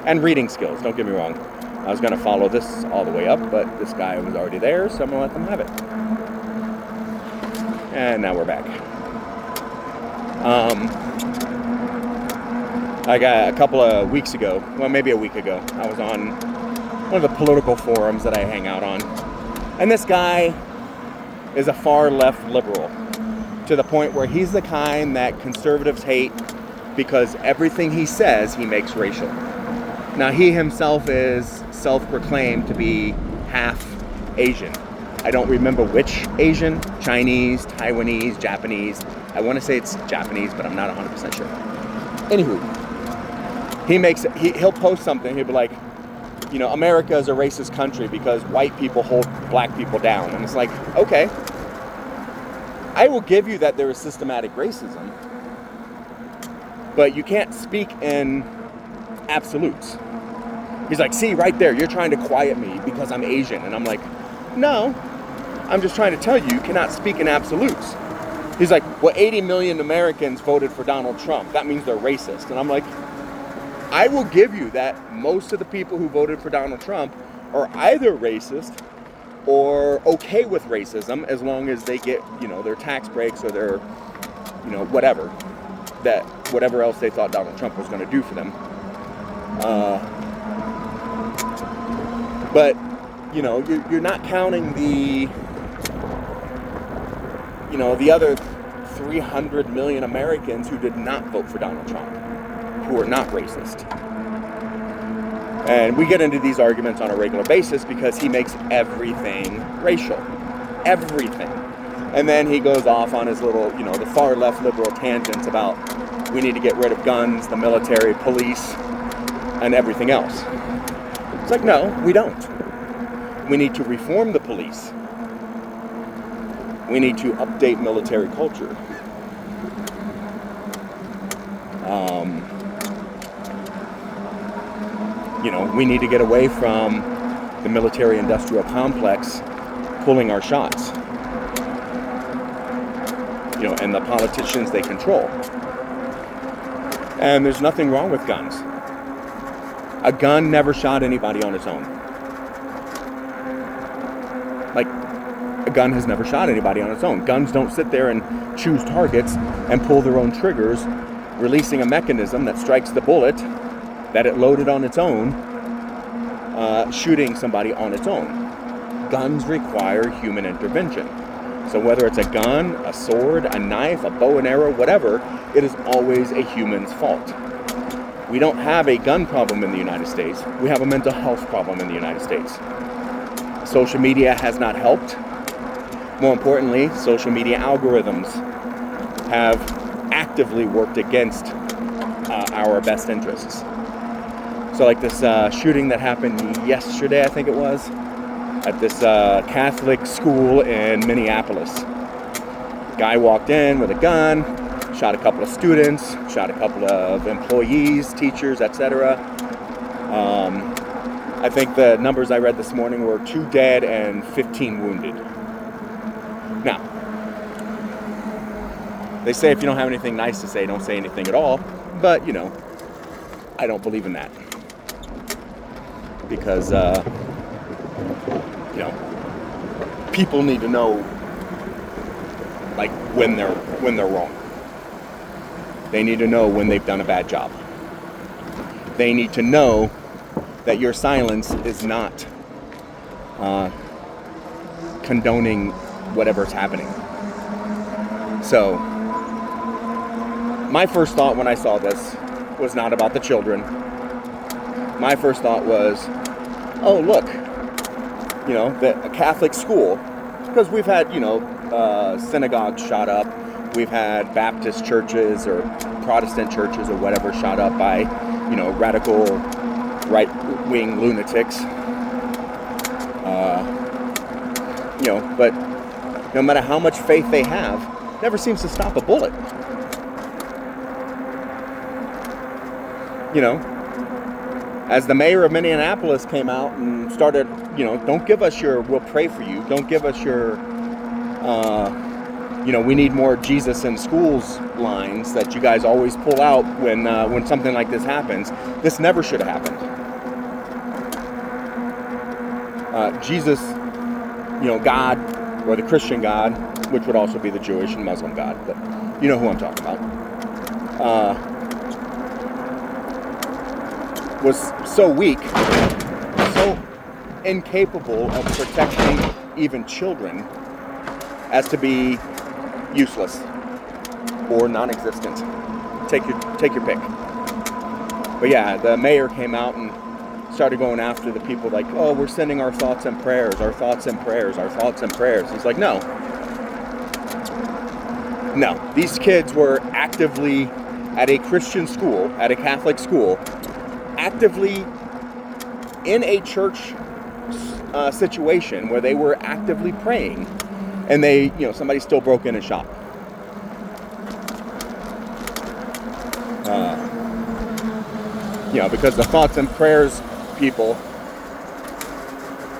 And reading skills, don't get me wrong. I was going to follow this all the way up, but this guy was already there, so I'm going to let them have it. And now we're back. I got a couple of weeks ago, well, maybe a week ago, I was on one of the political forums that I hang out on. And this guy is a far left liberal, to the point where he's the kind that conservatives hate because everything he says he makes racial. Now, he himself is self-proclaimed to be half Asian. I don't remember which Asian, Chinese, Taiwanese, Japanese. I want to say it's Japanese, but I'm not 100% sure. Anywho, he'll post something, he'll be like, you know, America is a racist country because white people hold black people down. And it's like, okay, I will give you that there is systematic racism, but you can't speak in absolutes. He's like, see, right there, you're trying to quiet me because I'm Asian. And I'm like, no, I'm just trying to tell you, you cannot speak in absolutes. He's like, well, 80 million Americans voted for Donald Trump. That means they're racist. And I'm like, I will give you that most of the people who voted for Donald Trump are either racist or okay with racism as long as they get, you know, their tax breaks or their, you know, whatever else they thought Donald Trump was going to do for them. But, you know, you're not counting the other 300 million Americans who did not vote for Donald Trump, who are not racist. And we get into these arguments on a regular basis because he makes everything racial. Everything. And then he goes off on his little, you know, the far left liberal tangents about we need to get rid of guns, the military, police, and everything else. It's like, no, we don't. We need to reform the police. We need to update military culture. You know, we need to get away from the military-industrial complex pulling our shots. You know, and the politicians they control. And there's nothing wrong with guns. A gun never shot anybody on its own. Like, a gun has never shot anybody on its own. Guns don't sit there and choose targets and pull their own triggers, releasing a mechanism that strikes the bullet that it loaded on its own, shooting somebody on its own. Guns require human intervention. So whether it's a gun, a sword, a knife, a bow and arrow, whatever, it is always a human's fault. We don't have a gun problem in the United States. We have a mental health problem in the United States. Social media has not helped. More importantly, social media algorithms have actively worked against our best interests. So like this shooting that happened yesterday, I think it was, at this Catholic school in Minneapolis. Guy walked in with a gun, shot a couple of students, shot a couple of employees, teachers, etc. I think the numbers I read this morning were 2 dead and 15 wounded. Now, they say if you don't have anything nice to say, don't say anything at all. But, you know, I don't believe in that. Because, you know, people need to know, like, when they're wrong. They need to know when they've done a bad job. They need to know that your silence is not condoning whatever's happening. So, my first thought when I saw this was not about the children. My first thought was, oh, look, a Catholic school, because we've had, synagogues shot up. We've had Baptist churches or Protestant churches or whatever shot up by, radical right-wing lunatics. But no matter how much faith they have, never seems to stop a bullet. As the mayor of Minneapolis came out and started, don't give us your, we'll pray for you. Don't give us your, we need more Jesus in schools lines that you guys always pull out when something like this happens. This never should have happened. Jesus, God, or the Christian God, which would also be the Jewish and Muslim God, but you know who I'm talking about, was so weak, so incapable of protecting even children as to be useless or non-existent. Take your pick. But yeah, the mayor came out and started going after the people like, oh, we're sending our thoughts and prayers, our thoughts and prayers, our thoughts and prayers. He's like, no. These kids were actively at a Christian school, at a Catholic school, actively in a church situation where they were actively praying, and they, somebody still broke in and shot. Because the thoughts and prayers people,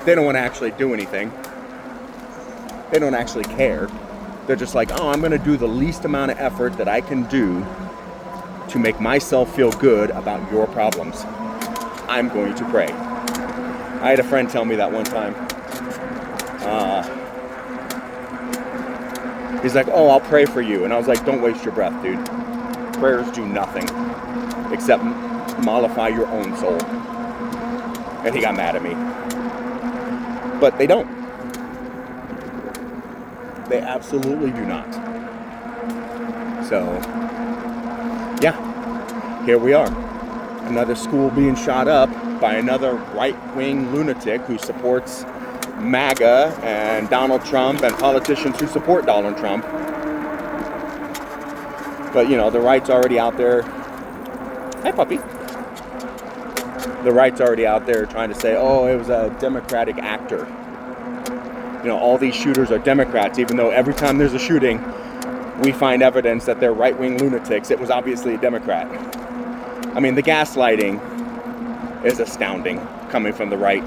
they don't want to actually do anything. They don't actually care. They're just like, oh, I'm going to do the least amount of effort that I can do to make myself feel good about your problems. I'm going to pray. I had a friend tell me that one time. He's like, oh, I'll pray for you. And I was like, don't waste your breath, dude. Prayers do nothing except mollify your own soul. And he got mad at me. But they don't. They absolutely do not. So, yeah, here we are. Another school being shot up by another right-wing lunatic who supports MAGA and Donald Trump and politicians who support Donald Trump. But, the right's already out there. Hi, puppy. The right's already out there trying to say, oh, it was a Democratic actor. All these shooters are Democrats, even though every time there's a shooting, we find evidence that they're right-wing lunatics. It was obviously a Democrat. I mean, the gaslighting is astounding coming from the right.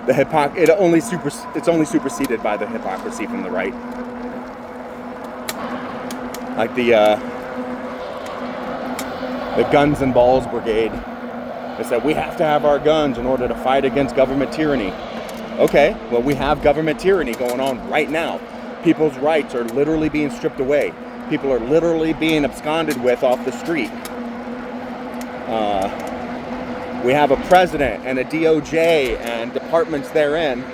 It's only superseded by the hypocrisy from the right. Like the Guns and Balls Brigade. They said, we have to have our guns in order to fight against government tyranny. Okay, well, we have government tyranny going on right now. People's rights are literally being stripped away. People are literally being absconded with off the street. We have a president and a DOJ and departments therein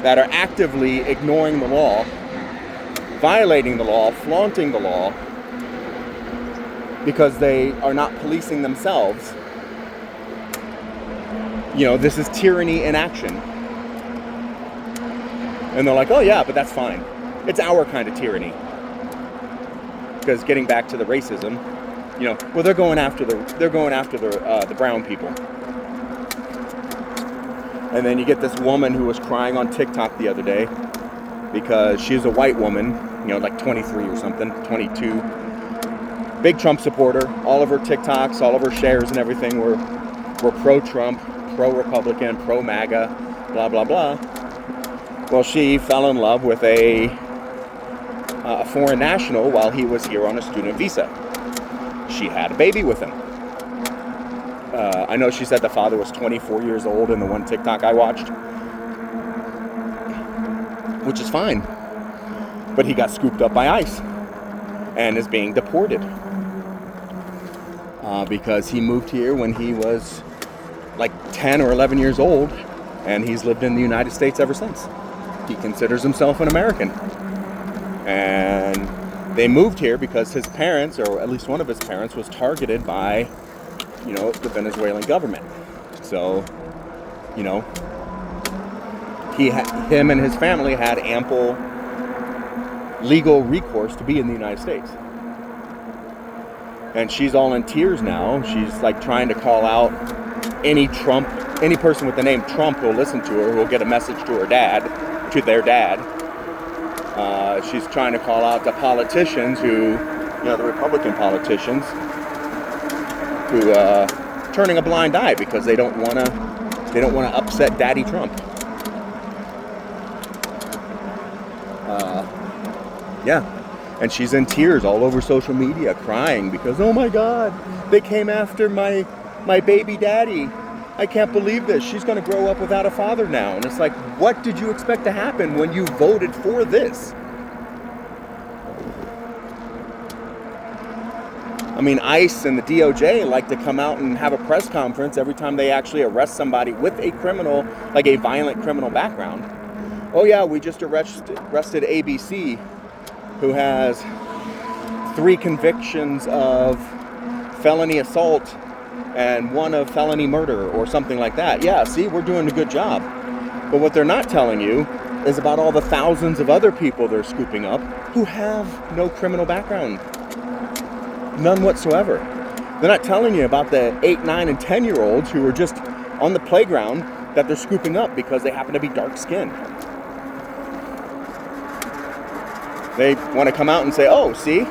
that are actively ignoring the law, violating the law, flaunting the law, because they are not policing themselves. This is tyranny in action. And they're like, oh yeah, but that's fine. It's our kind of tyranny. Because getting back to the racism, well, they're going after the brown people. And then you get this woman who was crying on TikTok the other day because she's a white woman, like 23 or something, 22. Big Trump supporter. All of her TikToks, all of her shares and everything were pro-Trump, pro-Republican, pro-MAGA, blah, blah, blah. Well, she fell in love with a foreign national while he was here on a student visa. She had a baby with him. I know she said the father was 24 years old in the one TikTok I watched, which is fine. But he got scooped up by ICE and is being deported because he moved here when he was like 10 or 11 years old, and he's lived in the United States ever since. He considers himself an American. And they moved here because his parents, or at least one of his parents, was targeted by, the Venezuelan government. So, him and his family had ample legal recourse to be in the United States. And she's all in tears now. She's like trying to call out any person with the name Trump who'll listen to her, who'll get a message to their dad. She's trying to call out the politicians the Republican politicians who turning a blind eye because they don't want to upset Daddy Trump. And she's in tears all over social media, crying because, oh my God, they came after my baby daddy. I can't believe this. She's going to grow up without a father now. And it's like, what did you expect to happen when you voted for this? I mean, ICE and the DOJ like to come out and have a press conference every time they actually arrest somebody with a criminal, like a violent criminal background. Oh yeah, we just arrested ABC, who has 3 convictions of felony assault and 1 of felony murder or something like that. Yeah, see, we're doing a good job. But what they're not telling you is about all the thousands of other people they're scooping up who have no criminal background. None whatsoever. They're not telling you about the 8, 9, and 10-year-olds who are just on the playground that they're scooping up because they happen to be dark-skinned. They want to come out and say, oh, see,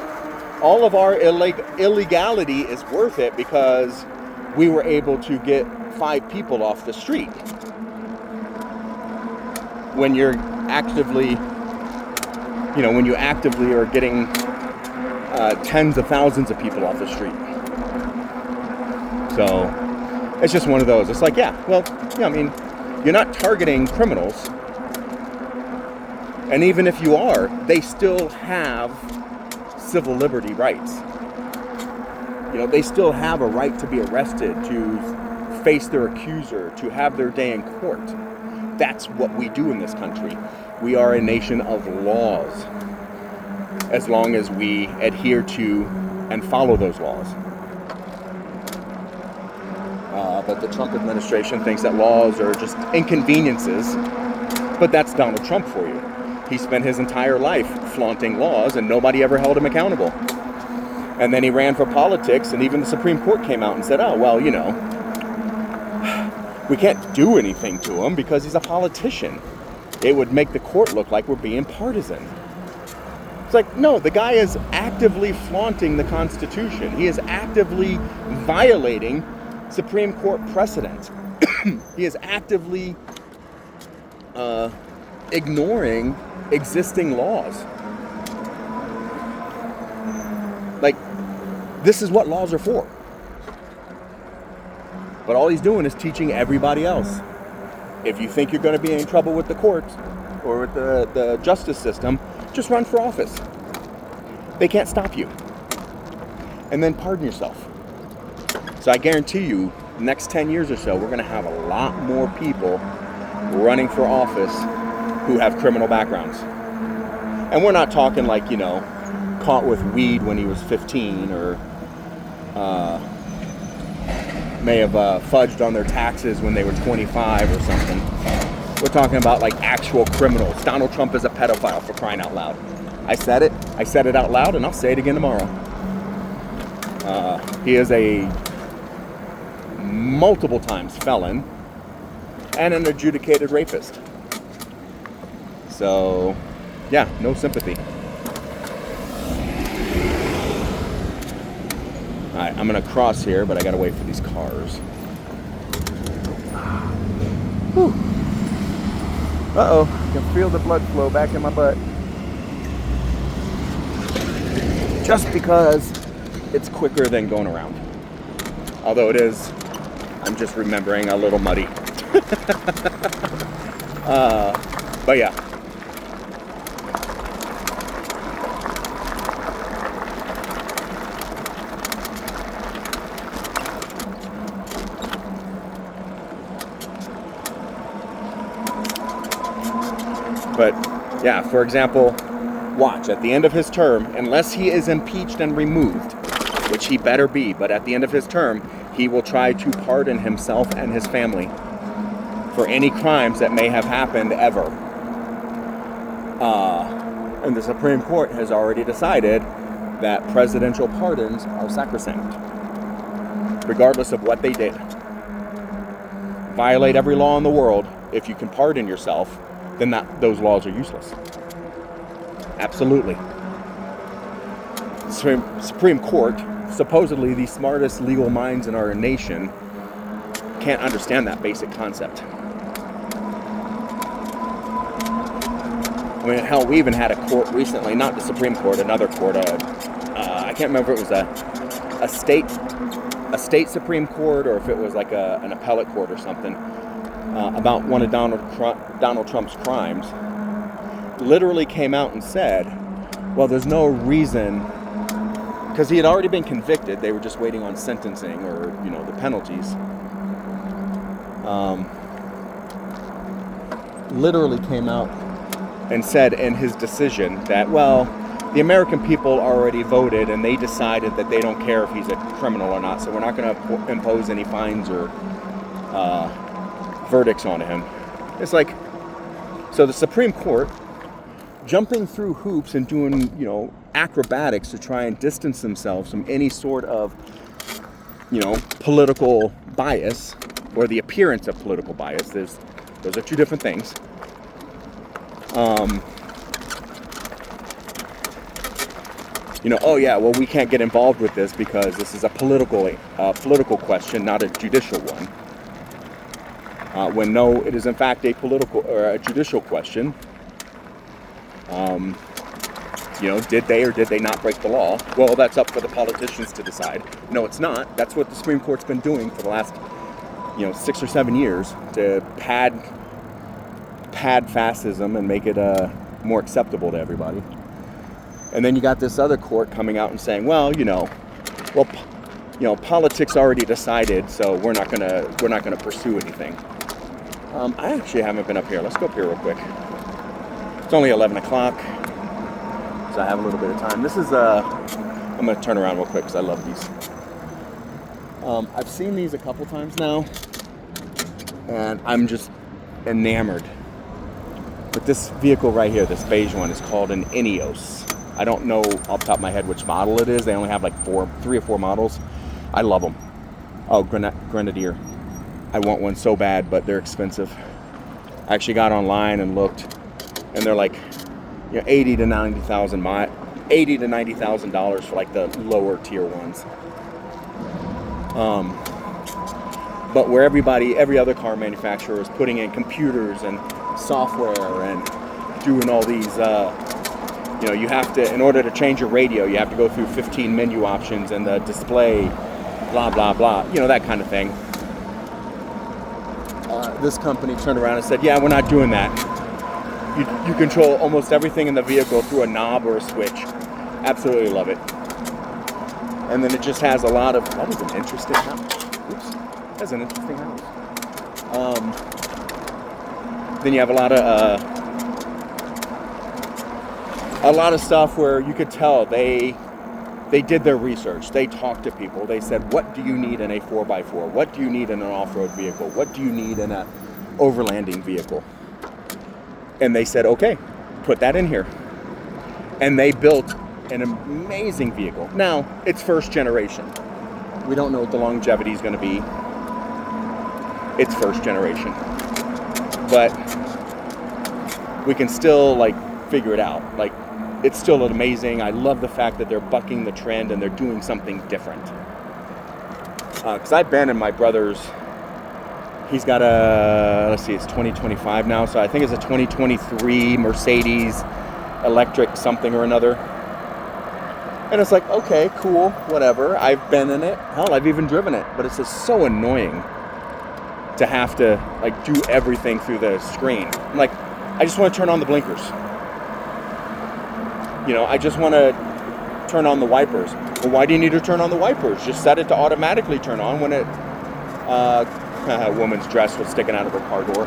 all of our illegality is worth it because we were able to get 5 people off the street. When you're actively, when you actively are getting tens of thousands of people off the street. So it's just one of those. It's like, you're not targeting criminals. And even if you are, they still have civil liberty rights. They still have a right to be arrested, to face their accuser, to have their day in court. That's what we do in this country. We are a nation of laws, as long as we adhere to and follow those laws. But the Trump administration thinks that laws are just inconveniences, but that's Donald Trump for you. He spent his entire life flaunting laws and nobody ever held him accountable. And then he ran for politics and even the Supreme Court came out and said, oh, well, we can't do anything to him because he's a politician. It would make the court look like we're being partisan. It's like, no, the guy is actively flaunting the Constitution. He is actively violating Supreme Court precedent. He is actively ignoring existing laws. Like, this is what laws are for. But all he's doing is teaching everybody else. If you think you're going to be in trouble with the courts or with the justice system, just run for office. They can't stop you. And then pardon yourself. So I guarantee you, the next 10 years or so, we're going to have a lot more people running for office who have criminal backgrounds. And we're not talking like, caught with weed when he was 15 or may have fudged on their taxes when they were 25 or something. We're talking about like actual criminals. Donald Trump is a pedophile, for crying out loud. I said it out loud, and I'll say it again tomorrow. He is a multiple times felon and an adjudicated rapist. So, yeah, no sympathy. Alright, I'm going to cross here, but I got to wait for these cars. Whew. Uh-oh, I can feel the blood flow back in my butt. Just because it's quicker than going around. Although it is, I'm just remembering, a little muddy. But yeah. But yeah, for example, Watch, at the end of his term, unless he is impeached and removed, which he better be, but at the end of his term, he will try to pardon himself and his family for any crimes that may have happened ever. And the Supreme Court has already decided that presidential pardons are sacrosanct, regardless of what they did. Violate every law in the world. If you can pardon yourself, then those laws are useless. Absolutely. Supreme Court, supposedly the smartest legal minds in our nation, can't understand that basic concept. I mean, hell, we even had a court recently, not the Supreme Court, another court. I can't remember if it was a state Supreme Court or if it was like an appellate court or something, about one of Donald Trump's crimes. Literally came out and said, well, there's no reason, because he had already been convicted. They were just waiting on sentencing or, the penalties. Literally came out and said in his decision that, well, the American people already voted and they decided that they don't care if he's a criminal or not, so we're not going to impose any fines or verdicts on him. It's like, so the Supreme Court jumping through hoops and doing, acrobatics to try and distance themselves from any sort of, political bias or the appearance of political bias. Those are two different things. Oh yeah, well, we can't get involved with this because this is a political question, not a judicial one. When no, it is in fact a political or a judicial question. Did they or did they not break the law? Well, that's up for the politicians to decide. No, it's not. That's what the Supreme Court's been doing for the last, 6 or 7 years to pad fascism and make it more acceptable to everybody. And then you got this other court coming out and saying, well, politics already decided, so we're not gonna pursue anything. I actually haven't been up here. Let's go up here real quick. It's only 11 o'clock, so I have a little bit of time. This is I'm gonna turn around real quick because I love these. I've seen these a couple times now, and I'm just enamored. But this vehicle right here, this beige one, is called an Ineos. I don't know off the top of my head which model it is. They only have like 3 or 4 models. I love them. Oh, Grenadier. I want one so bad, but they're expensive. I actually got online and looked, and they're like, $80,000 to $90,000 for like the lower tier ones. But where every other car manufacturer is putting in computers and software and doing all these, you have to, in order to change your radio, you have to go through 15 menu options and the display, blah, blah, blah, that kind of thing. This company turned around and said, yeah, we're not doing that. You control almost everything in the vehicle through a knob or a switch. Absolutely love it. And then it just has a lot of, that is an interesting house. Oops, that's an interesting house. Then you have a lot of stuff where you could tell they did their research. They talked to people. They said, what do you need in a 4x4? What do you need in an off-road vehicle? What do you need in an overlanding vehicle? And they said, okay, put that in here. And they built an amazing vehicle. Now, it's first generation. We don't know what the longevity is going to be. It's first generation. But we can still, figure it out. It's still amazing. I love the fact that they're bucking the trend and they're doing something different. Because I've been in my brother's, he's got it's 2025 now, so I think it's a 2023 Mercedes electric something or another. And it's like, okay, cool, whatever. I've been in it. Hell, I've even driven it. But it's just so annoying to have to, do everything through the screen. I'm like, I just want to turn on the blinkers. I just want to turn on the wipers. Well, why do you need to turn on the wipers? Just set it to automatically turn on when it, a woman's dress was sticking out of her car door.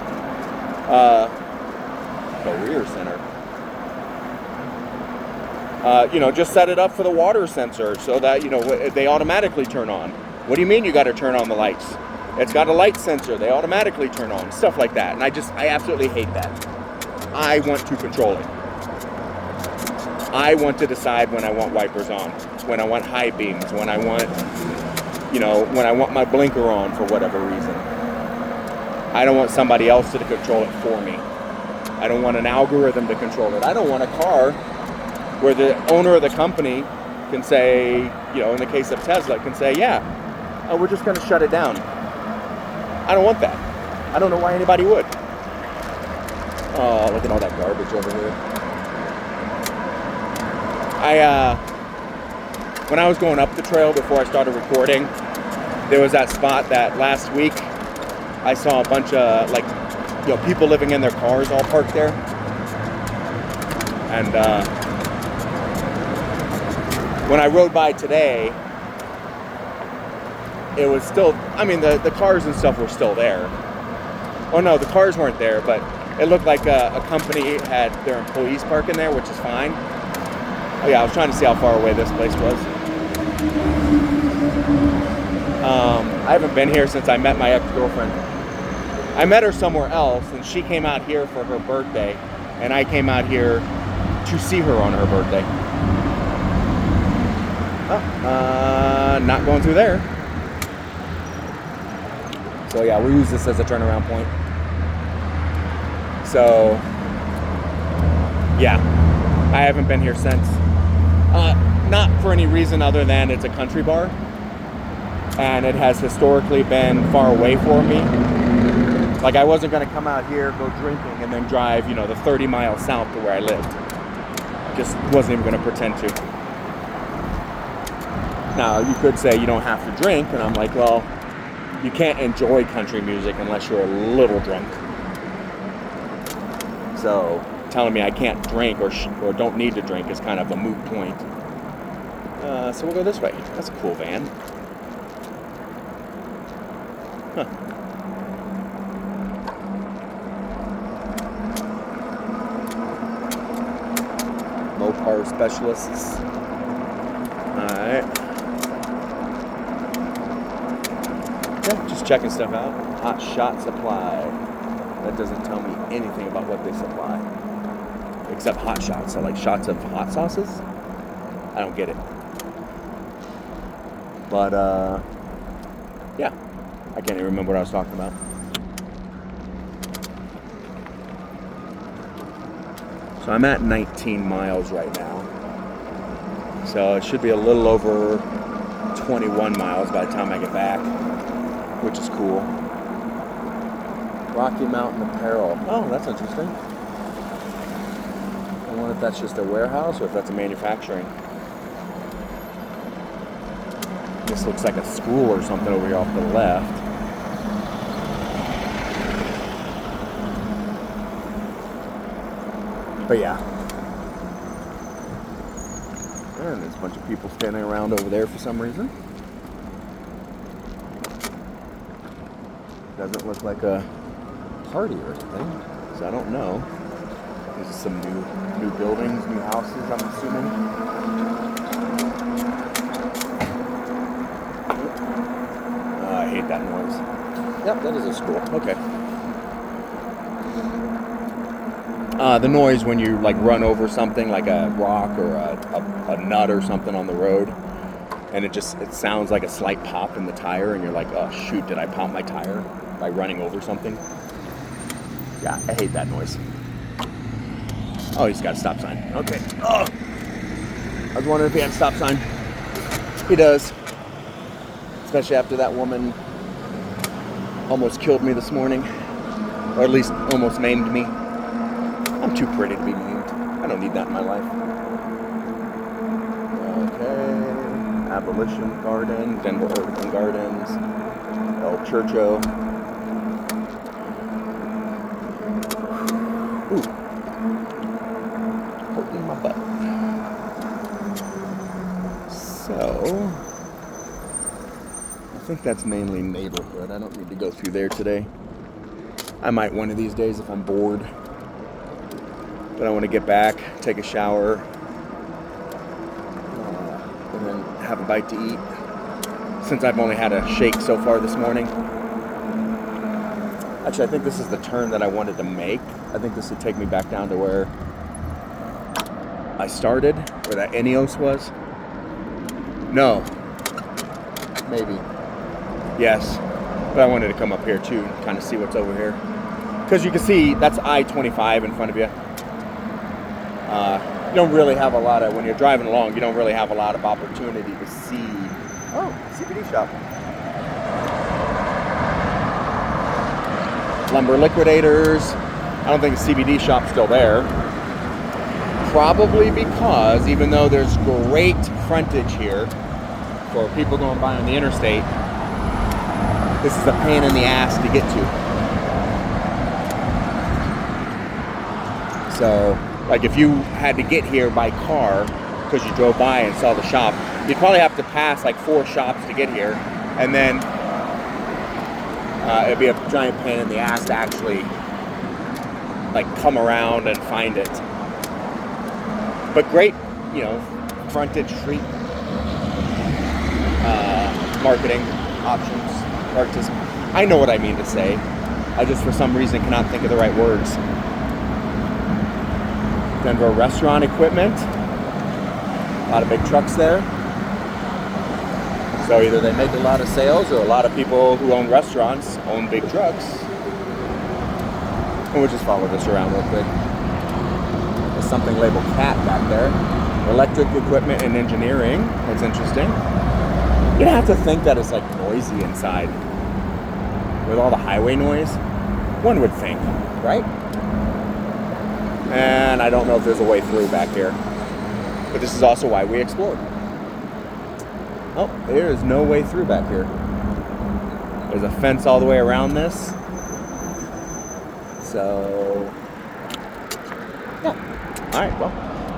Career Center. Just set it up for the water sensor so that, they automatically turn on. What do you mean you got to turn on the lights? It's got a light sensor. They automatically turn on. Stuff like that. And I absolutely hate that. I want to control it. I want to decide when I want wipers on, when I want high beams, when I want my blinker on for whatever reason. I don't want somebody else to control it for me. I don't want an algorithm to control it. I don't want a car where the owner of the company can say, in the case of Tesla, can say, we're just going to shut it down. I don't want that. I don't know why anybody would. Oh, look at all that garbage over here. When I was going up the trail before I started recording, there was that spot that last week I saw a bunch of people living in their cars all parked there. And when I rode by today, it was still, the cars and stuff were still there. Oh no, the cars weren't there, but it looked like a company had their employees parking there, which is fine. Oh yeah, I was trying to see how far away this place was. I haven't been here since I met my ex-girlfriend. I met her somewhere else, and she came out here for her birthday, and I came out here to see her on her birthday. Not going through there. So yeah, we'll use this as a turnaround point. So, yeah, I haven't been here since. Not for any reason other than it's a country bar, and it has historically been far away for me. Like, I wasn't going to come out here, go drinking, and then drive, the 30 miles south to where I lived. Just wasn't even going to pretend to. Now, you could say you don't have to drink, and I'm like, well, you can't enjoy country music unless you're a little drunk. So, telling me I can't drink or don't need to drink is kind of a moot point. So we'll go this way. That's a cool van. Huh. Mopar specialists. Alright. Yeah, just checking stuff out. Hot Shot Supply. That doesn't tell me anything about what they supply. Except hot shots. So like shots of hot sauces? I don't get it. But, yeah. I can't even remember what I was talking about. So I'm at 19 miles right now. So it should be a little over 21 miles by the time I get back, which is cool. Rocky Mountain Apparel. Oh, that's interesting. I wonder if that's just a warehouse or if that's a manufacturing. This looks like a school or something over here off the left. But yeah. And there's a bunch of people standing around over there for some reason. Doesn't look like a party or anything, so I don't know. These are some new buildings, new houses, I'm assuming. I hate that noise. Yep, that is a school. Okay. The noise when you like run over something like a rock or a nut or something on the road, and it sounds like a slight pop in the tire, and you're like, oh shoot, did I pop my tire by running over something? Yeah, I hate that noise. Oh, he's got a stop sign. Okay. Oh, I was wondering if he had a stop sign. He does. Especially after that woman almost killed me this morning, or at least almost maimed me. I'm too pretty to be maimed. I don't need that in my life. Okay. Abolition Garden, Denver Urban Gardens, El Churcho. Ooh. Holding my butt. So, I think that's mainly neighborhood. I don't need to go through there today. I might one of these days if I'm bored. But I want to get back, take a shower, have a bite to eat since I've only had a shake so far this morning. Actually, I think this is the turn that I wanted to make. I think this would take me back down to where I started, where that Ineos was. No. Maybe. Yes. But I wanted to come up here too and kind of see what's over here. Because you can see that's I-25 in front of you. You don't really have a lot of, when you're driving along, you don't really have a lot of opportunity to see. Oh, CBD shop. Lumber liquidators. I don't think the CBD shop's still there. Probably because even though there's great frontage here for people going by on the interstate, this is a pain in the ass to get to. So, like if you had to get here by car because you drove by and saw the shop, you'd probably have to pass like 4 shops to get here, and then it'd be a giant pain in the ass to actually like come around and find it. But great, you know, frontage street marketing options. I know what I mean to say. I just for some reason cannot think of the right words. Denver restaurant equipment. A lot of big trucks there. So either they make a lot of sales or a lot of people who own restaurants own big trucks. And we'll just follow this around real quick. There's something labeled CAT back there. Electric equipment and engineering. That's interesting. You'd have to think that it's like noisy inside. With all the highway noise. One would think, right? And I don't know if there's a way through back here. But this is also why we explored. Oh, there is no way through back here. There's a fence all the way around this. So, yeah. All right, well,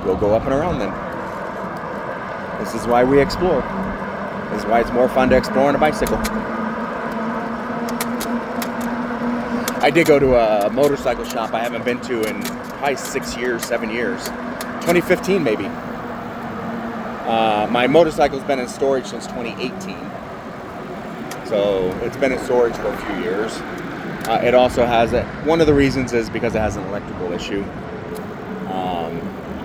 we'll go up and around then. This is why we explore. This is why it's more fun to explore on a bicycle. I did go to a motorcycle shop I haven't been to in probably 6 years, 7 years. 2015 maybe. My motorcycle's been in storage since 2018. So it's been in storage for a few years. It also has, one of the reasons is because it has an electrical issue.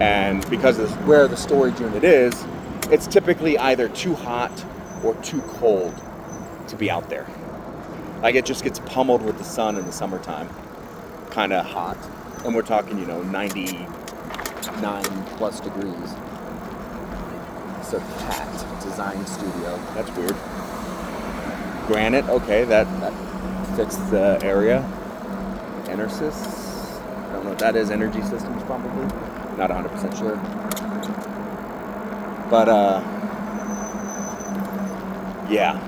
And because of where the storage unit is, it's typically either too hot or too cold to be out there. Like it just gets pummeled with the sun in the summertime. Kind of hot. And we're talking, 99 plus degrees. So CAT, Design Studio. That's weird. Granite, okay, that fits the area. Enersys, I don't know what that is. Energy Systems, probably. Not 100% sure. But, yeah.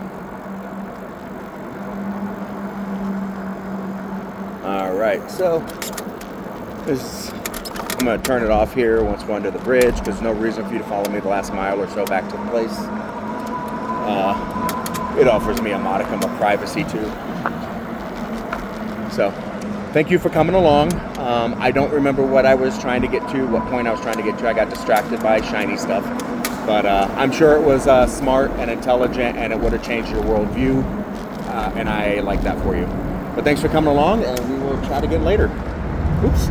Alright, so I'm going to turn it off here once we're under the bridge because there's no reason for you to follow me the last mile or so back to the place. It offers me a modicum of privacy too. So, thank you for coming along. I don't remember what I was trying to get to, what point I was trying to get to. I got distracted by shiny stuff. But I'm sure it was smart and intelligent and it would have changed your worldview. And I like that for you. But thanks for coming along and we will chat again later. Oops.